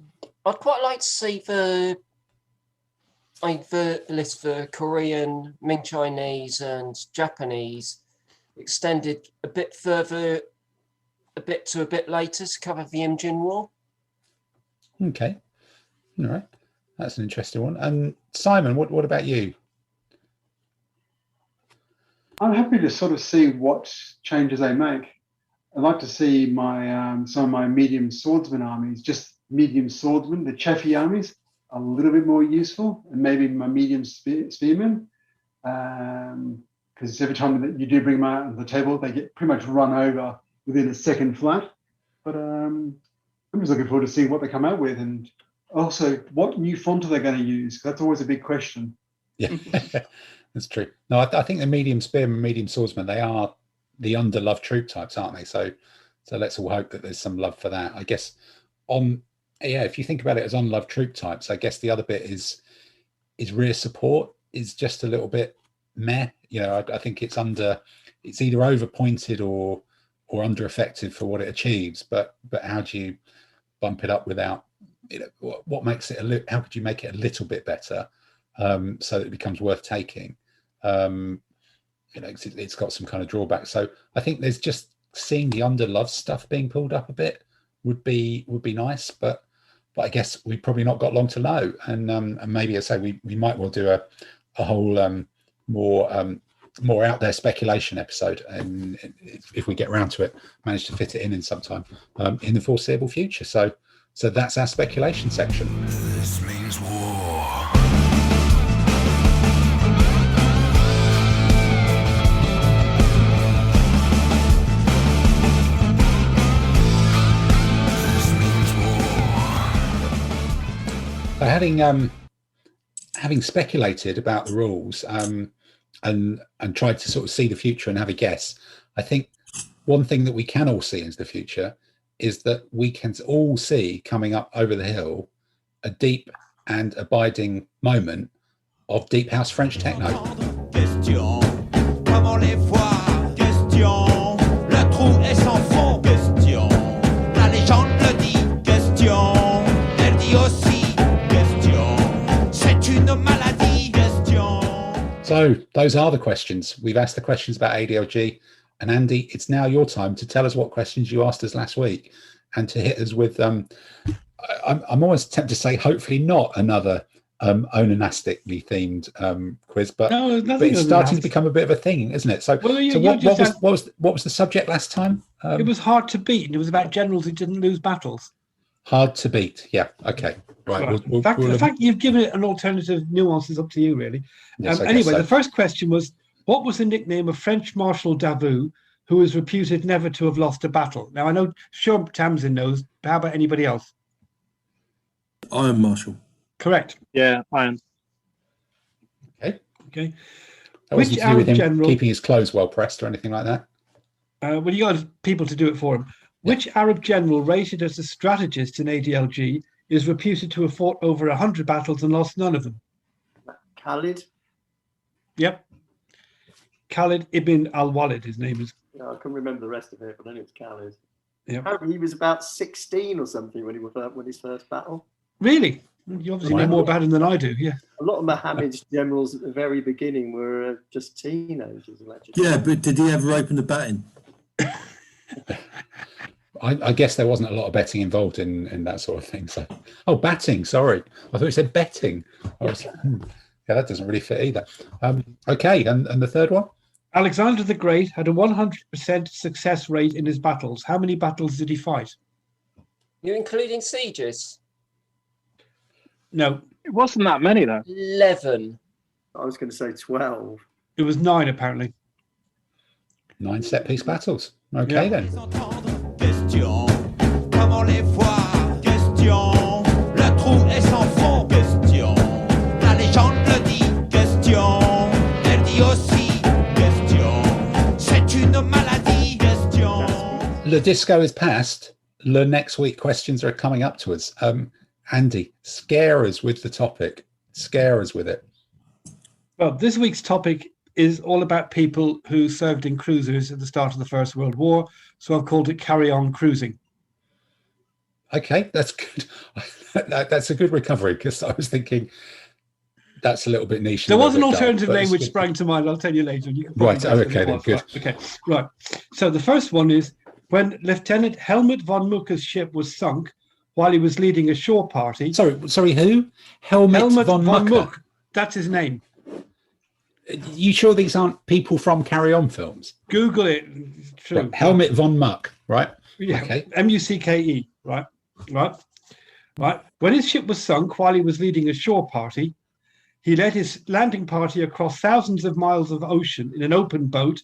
I'd quite like to see the list for Korean, Ming Chinese, and Japanese extended a bit further, a bit later to cover the Imjin War. Okay, all right, that's an interesting one. And Simon, what about you? I'm happy to sort of see what changes they make. I'd like to see my some of my medium swordsman armies, just medium swordsmen, the Chaffee armies, a little bit more useful, and maybe my medium spearmen, because every time that you do bring them out on the table, they get pretty much run over within a second flat. But I'm just looking forward to seeing what they come out with, and also what new font are they going to use? That's always a big question. Yeah, that's true. No, I think the medium spearmen, medium swordsmen, they are the underloved troop types, aren't they? So let's all hope that there's some love for that. I guess if you think about it as unloved troop types, I guess the other bit is rear support is just a little bit meh. I think it's either over pointed or under effective for what it achieves. But how do you bump it up without what makes it how could you make it a little bit better so that it becomes worth taking? It's got some kind of drawback. So I think there's just seeing the underloved stuff being pulled up a bit would be nice, but I guess we've probably not got long to know, and maybe I say we might well do a whole more out there speculation episode, and if we get around to it, manage to fit it in sometime in the foreseeable future. So that's our speculation section. This means war. Having speculated about the rules, and try to sort of see the future and have a guess. I think one thing that we can all see into the future is that we can all see coming up over the hill a deep and abiding moment of deep house French techno. Question, comment les voir? Question, le trou est sans fond. Question, la légende le dit. Question, elle dit aussi. Question, c'est une maladie. Question. So those are the questions. We've asked the questions about ADLG. And Andy, it's now your time to tell us what questions you asked us last week and to hit us with, I'm almost tempted to say, hopefully not another onanastically themed quiz, but it's starting to become a bit of a thing, isn't it? So, what was the subject last time? It was hard to beat. It was about generals who didn't lose battles. Hard to beat. Yeah. Okay. Right. In fact, you've given it an alternative nuance. Is up to you, really. Yes, anyway, the first question was, what was the nickname of French Marshal Davout, who is reputed never to have lost a battle? Now, I know sure Tamsin knows, but how about anybody else? Iron Marshal. Correct. Yeah, Iron. Okay. That wasn't to do with him keeping his clothes well pressed or anything like that? Well, you got people to do it for him. Yeah. Which Arab general, rated as a strategist in ADLG, is reputed to have fought over 100 battles and lost none of them? Khalid? Yep. Khalid ibn al-Walid, his name is. Yeah, I couldn't remember the rest of it, but I know it's Khalid. Yeah. Apparently he was about 16 or something when he won his first battle. Really? You obviously know more about him than I do, yeah. A lot of Mohammed's generals at the very beginning were just teenagers, allegedly. Yeah, but did he ever open the batting? I guess there wasn't a lot of betting involved in that sort of thing. So, batting, sorry. I thought you said betting. Yeah, that doesn't really fit either. Okay, and the third one? Alexander the Great had a 100% success rate in his battles. How many battles did he fight? You're including sieges? No. It wasn't that many, though. 11. I was going to say 12. It was 9, apparently. 9 set-piece battles. Okay, then. Question, comment les voir? Question, le trou est sans fond. Question, la légende le dit. Question, elle dit aussi. Question, c'est une maladie. Question. Le disco is past. The next week questions are coming up to us. Andy, scare us with the topic. Scare us with it. Well, this week's topic is all about people who served in cruisers at the start of the First World War. So I've called it Carry On Cruising. Okay, that's good. That's a good recovery, because I was thinking that's a little bit niche. There was an alternative name which sprang to mind. I'll tell you later. Right, okay, then, good. Okay, right. So the first one is, when Lieutenant Helmut von Mucke's ship was sunk while he was leading a shore party. Sorry, who? Helmut von Mucke. That's his name. You sure these aren't people from Carry On films? Google it. True. Right. Helmut von Mucke, right? Yeah. Okay. M-U-C-K-E, right? When his ship was sunk while he was leading a shore party, he led his landing party across thousands of miles of ocean in an open boat,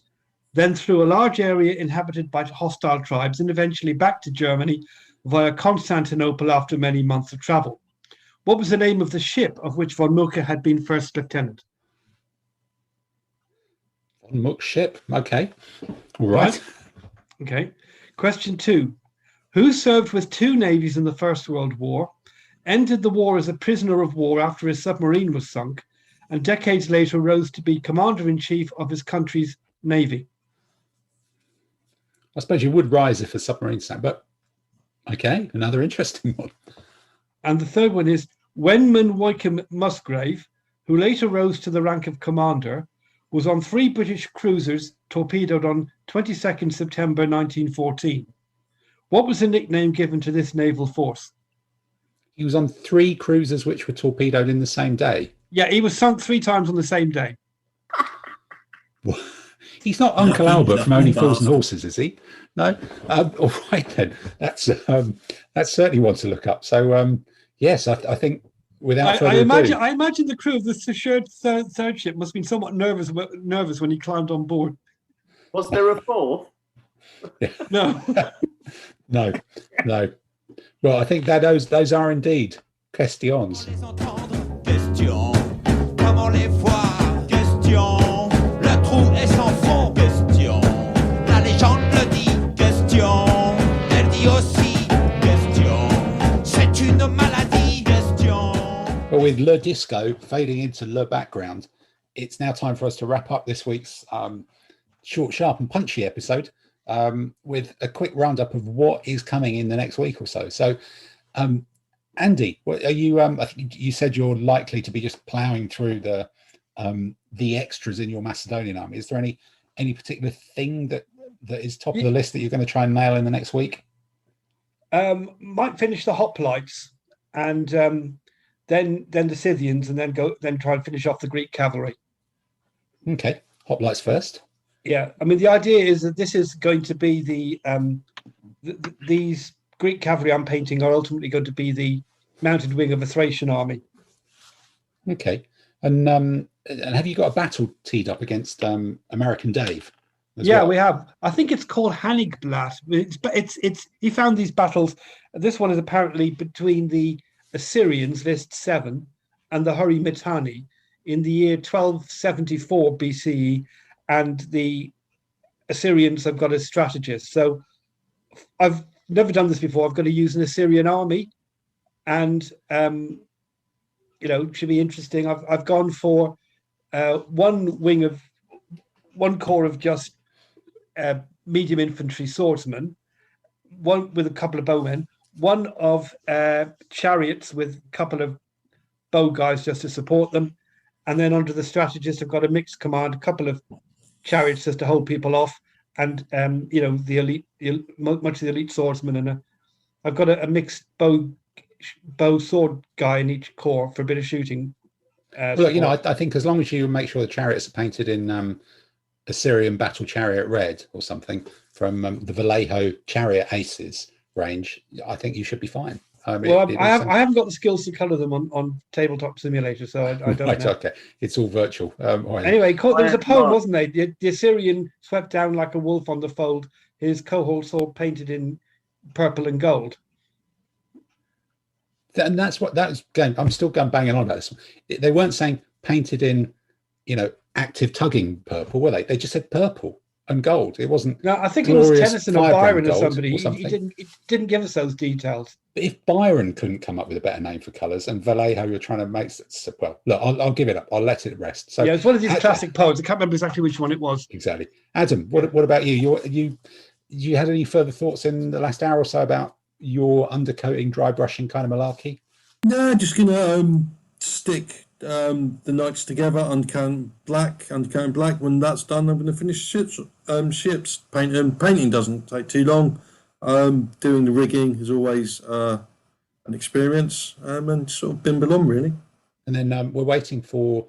then through a large area inhabited by hostile tribes, and eventually back to Germany via Constantinople after many months of travel. What was the name of the ship of which von Mucke had been first lieutenant? Von Mucke's ship. Okay. All right. Okay. Question 2. Who served with 2 navies in the First World War, ended the war as a prisoner of war after his submarine was sunk, and decades later rose to be commander-in-chief of his country's navy? I suppose you would rise if a submarine sank, but okay, another interesting one. And the third one is Wenman Wycombe Musgrave, who later rose to the rank of commander, was on 3 British cruisers torpedoed on 22nd September 1914. What was the nickname given to this naval force? He was on 3 cruisers which were torpedoed in the same day. Yeah, he was sunk 3 times on the same day. He's not Uncle Albert from Only Fools and Horses, is he? No? All right, then. That's certainly one to look up. So, yes, I think without further ado... I imagine the crew of the shared third ship must have been somewhat nervous when he climbed on board. Was there a 4th? No. No. Well, I think that those are indeed questions. Question, comment les voir? Question, with Le Disco fading into Le Background, it's now time for us to wrap up this week's short, sharp and punchy episode with a quick roundup of what is coming in the next week or so. So, Andy, what are you? I think you said you're likely to be just ploughing through the extras in your Macedonian army. Is there any particular thing that is top of the list that you're going to try and nail in the next week? Might finish the hoplites and then the Scythians, and then try and finish off the Greek cavalry. Okay, hoplites first. Yeah, I mean the idea is that this is going to be these Greek cavalry I'm painting are ultimately going to be the mounted wing of a Thracian army. Okay, and have you got a battle teed up against American Dave? Yeah, we have. I think it's called Hanigblat. It's he found these battles. This one is apparently between the Assyrians, list 7, and the Hurry-Mitanni in the year 1274 BCE, and the Assyrians have got a strategist. So I've never done this before. I've got to use an Assyrian army, and it should be interesting. I've gone for one corps of just medium infantry swordsmen, one with a couple of bowmen, one of chariots with a couple of bow guys just to support them, and then under the strategist I've got a mixed command, a couple of chariots just to hold people off, and much of the elite swordsmen, and I've got a mixed bow sword guy in each corps for a bit of shooting. Well, I think as long as you make sure the chariots are painted in Assyrian battle chariot red or something from the Vallejo chariot aces range, I think you should be fine. I haven't got the skills to colour them on Tabletop Simulator, so I don't know. Okay, it's all virtual. Anyway, there was a poem, wasn't there? The Assyrian swept down like a wolf on the fold, his cohorts all painted in purple and gold. And that's going. I'm still banging on about this. They weren't saying painted in, active tugging purple, were they? They just said purple and gold. It wasn't. No, I think it was Tennyson or Byron or somebody. He didn't give us those details. But if Byron couldn't come up with a better name for colours, and Vallejo you're trying to make, well, look, I'll give it up. I'll let it rest. So yeah, it's one of these classic poems. I can't remember exactly which one it was. Exactly. Adam, what about you? You had any further thoughts in the last hour or so about your undercoating, dry brushing kind of malarkey? No, just gonna stick the knights together, undercoating black. When that's done, I'm going to finish ships. Painting doesn't take too long. Doing the rigging is always an experience, and sort of bimble on really. And then we're waiting for.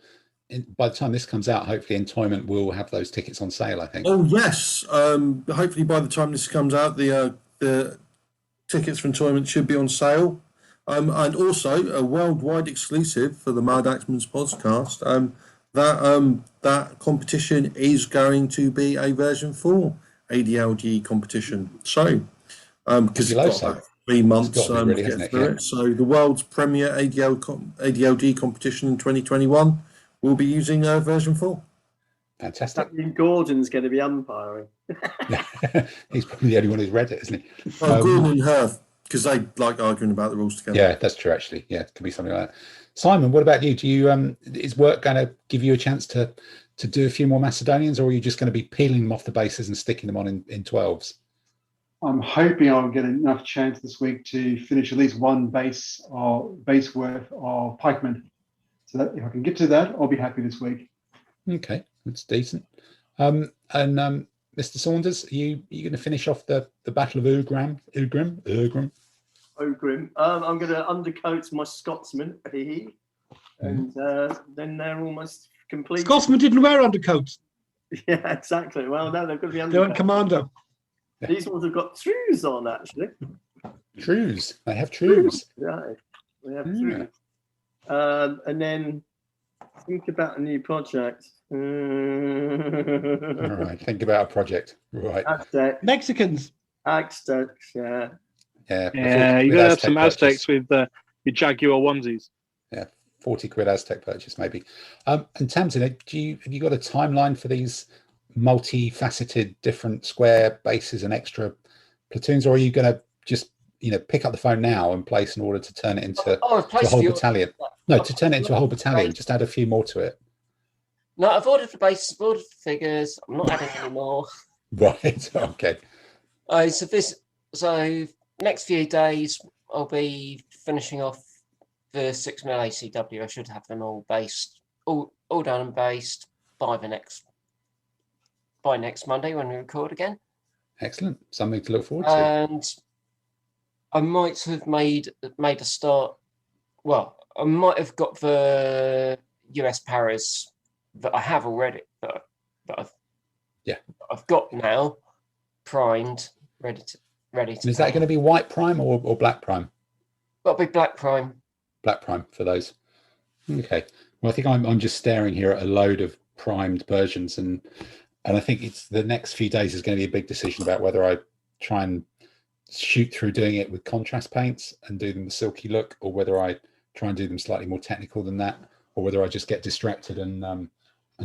By the time this comes out, hopefully Entoyment will have those tickets on sale, I think. Oh yes, hopefully by the time this comes out, the tickets for Entoyment should be on sale. And also a worldwide exclusive for the Madaxeman's podcast. That competition is going to be a version 4 ADLG competition. So, because it's got 3 months to get through it. So the world's premier ADLG competition in 2021 will be using version 4. Fantastic. Gordon's going to be umpiring. He's probably the only one who's read it, isn't he? Gordon and Herf. Because they like arguing about the rules together. Yeah, that's true. Actually, yeah, it could be something like that. Simon, what about you? Do you is work going to give you a chance to do a few more Macedonians, or are you just going to be peeling them off the bases and sticking them on in 12s? I'm hoping I'll get enough chance this week to finish at least one base worth of pikemen. So that if I can get to that, I'll be happy this week. Okay, that's decent. Mr. Saunders, are you going to finish off the Battle of Ugrim? I'm going to undercoat my Scotsman, and then they're almost complete. Scotsmen didn't wear undercoats. Yeah, exactly. Well, no, they've got to be undercoats. They went commando. These ones have got trews on, actually. Trews. They have trews. Yeah, they have trews. And then think about a new project. All right, think about a project. Right. Aztec. Mexicans. Aztecs, yeah. Yeah, you're going to have some Aztecs with your Jaguar onesies. Yeah, 40 quid Aztec purchase, maybe. And Tamsin, have you got a timeline for these multi-faceted, different square bases and extra platoons, or are you going to just pick up the phone now and place an order to turn it into to a placed whole the battalion. No, to turn it into a whole battalion. Just add a few more to it. No, I've ordered the base, I've ordered the figures. I'm not adding any more. Right. Okay. So next few days I'll be finishing off the 6mm ACW. I should have them all based, all done and based by next Monday when we record again. Excellent. Something to look forward to. And I might have made a start. Well, I might have got the US paras that I have already, that I've got now primed, ready to. And is that going to be white prime or black prime? That'll be black prime. Black prime for those. Okay. Well, I think I'm just staring here at a load of primed Persians, and I think it's the next few days is going to be a big decision about whether I try and shoot through doing it with contrast paints and do them the silky look, or whether I try and do them slightly more technical than that, or whether I just get distracted and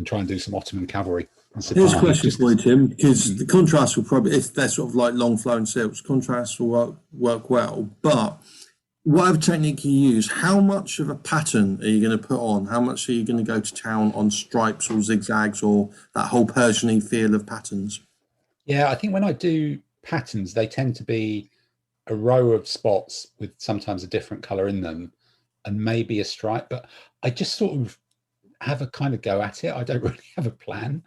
try and do some Ottoman cavalry. Here's a question for you, Tim, because the contrast will probably, if they're sort of like long flowing silks, contrast will work well. But whatever technique you use, how much of a pattern are you going to put on? How much are you going to go to town on stripes or zigzags or that whole Persian-y feel of patterns? Yeah, I think when I do patterns, they tend to be a row of spots with sometimes a different color in them and maybe a stripe, but I just sort of have a kind of go at it. I don't really have a plan,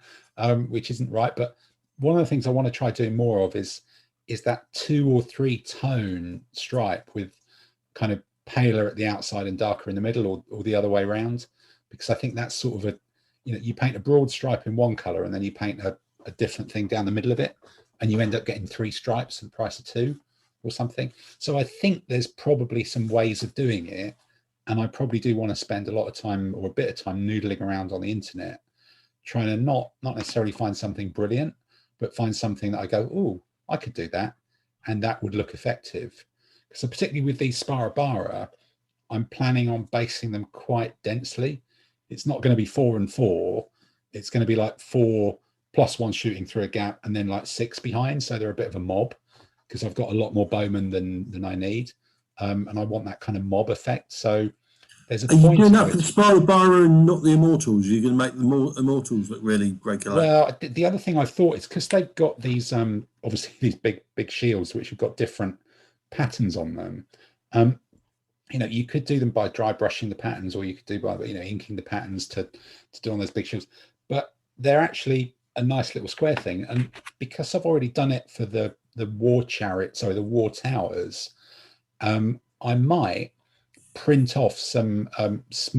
which isn't right. But one of the things I want to try doing more of is that 2 or 3 tone stripe with kind of paler at the outside and darker in the middle, or the other way around, because I think that's sort of you paint a broad stripe in one color and then you paint a different thing down the middle of it, and you end up getting 3 stripes for the price of 2 or something. So I think there's probably some ways of doing it. And I probably do want to spend a lot of time or a bit of time noodling around on the internet, trying to not necessarily find something brilliant, but find something that I go, oh, I could do that. And that would look effective. So particularly with these Sparabara, I'm planning on basing them quite densely. It's not going to be 4 and 4. It's going to be like 4 plus 1 shooting through a gap and then like 6 behind. So they're a bit of a mob because I've got a lot more bowmen than I need. And I want that kind of mob effect. So there's a point. Are you doing that for the Sparabara and not the Immortals? You're going to make the Immortals look really regular. Well, the other thing I thought is because they've got these, obviously these big shields, which have got different patterns on them. You could do them by dry brushing the patterns, or you could do by, inking the patterns to do on those big shields. But they're actually a nice little square thing. And because I've already done it for the war chariot, the war towers, I might print off some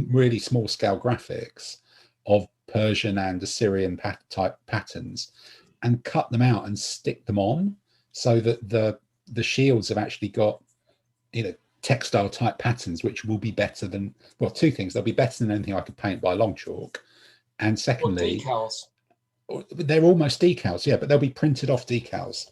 really small scale graphics of Persian and Assyrian type patterns and cut them out and stick them on, so that the shields have actually got textile type patterns, which will be better than, well, 2 things. They'll be better than anything I could paint by long chalk, and secondly, decals. They're almost decals, yeah, but they'll be printed off decals.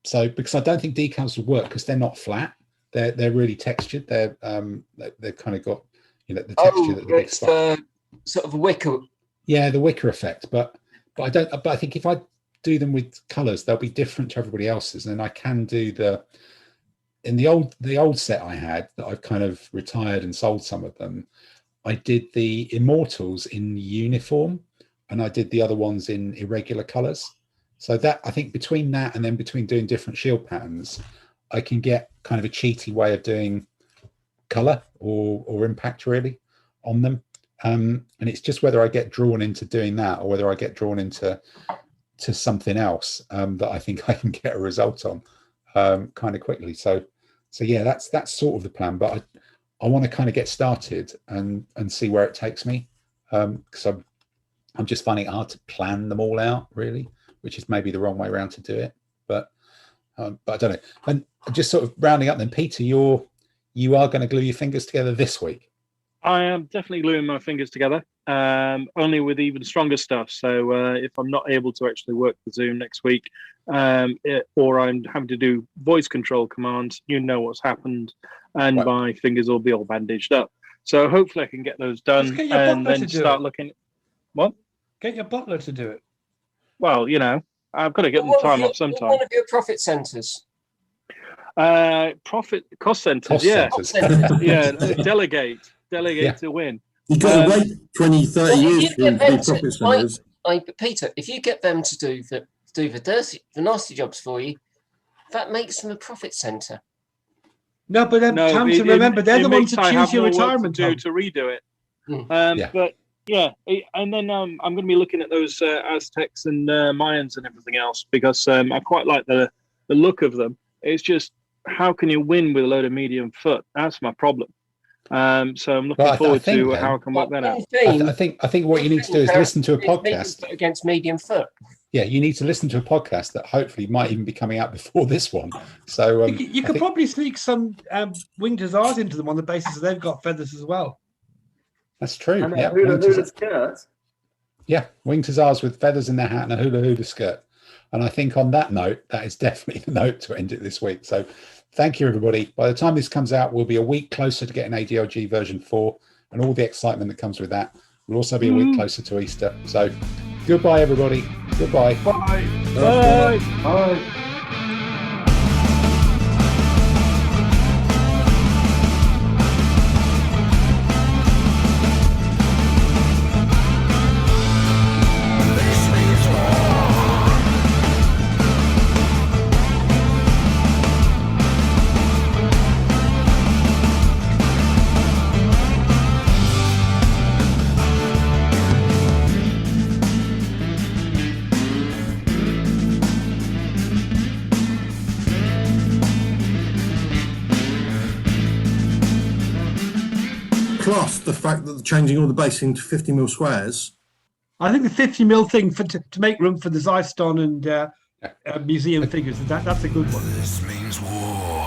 So because I don't think decals will work because they're not flat, they're really textured. They've kind of got the texture that the big spot. Sort of a wicker. Yeah, the wicker effect. But I don't. But I think if I do them with colours, they'll be different to everybody else's, and I can do in the old set I had that I've kind of retired and sold some of them. I did the Immortals in uniform, and I did the other ones in irregular colours. So that, I think between that and then between doing different shield patterns, I can get kind of a cheaty way of doing color or impact really on them. And it's just whether I get drawn into doing that or whether I get drawn into something else that I think I can get a result on kind of quickly. So yeah, that's sort of the plan. But I want to kind of get started and see where it takes me, because I'm just finding it hard to plan them all out really, which is maybe the wrong way around to do it, but I don't know. And just sort of rounding up then, Peter, you are going to glue your fingers together this week. I am definitely gluing my fingers together, only with even stronger stuff. So if I'm not able to actually work the Zoom next week, or I'm having to do voice control commands, what's happened, and Right. my fingers will be all bandaged up. So hopefully I can get those done and then start looking. What? Get your butler to do it. Well, I've got to get them time off sometime. One of your profit centres. Profit cost centers, Cost yeah. centers. Yeah, delegate to win. You've got to wait 20, 30 Well, years you for get the them profit to, centers. Peter, if you get them to do the nasty jobs for you, that makes them a profit centre. No, but then No, time it- to remember, it- they're it the ones means to I choose have your more work retirement to do home. to redo it. Yeah. But yeah, and then I'm going to be looking at those Aztecs and Mayans and everything else because I quite like the look of them. It's just how can you win with a load of medium foot? That's my problem. So I'm looking Well, I forward think, to how I can work that out. I think what you need to do is listen to a podcast. Against medium foot. Yeah, you need to listen to a podcast that hopefully might even be coming out before this one. So You could probably sneak some winged hussars into them on the basis that they've got feathers as well. That's true. And Yeah, a hula winged hula skirt. yeah, winged hussars with feathers in their hat and a hula hula skirt. And I think on that note, that is definitely the note to end it this week. So thank you, everybody. By the time this comes out, we'll be a week closer to getting ADLG version 4 and all the excitement that comes with that. We'll also be a week closer to Easter. So goodbye, everybody. Goodbye. Bye. Bye. Plus the fact that they're changing all the basing to 50mm squares. I think the 50mm thing to make room for the Xyston and museum figures, that's a good one. This means war.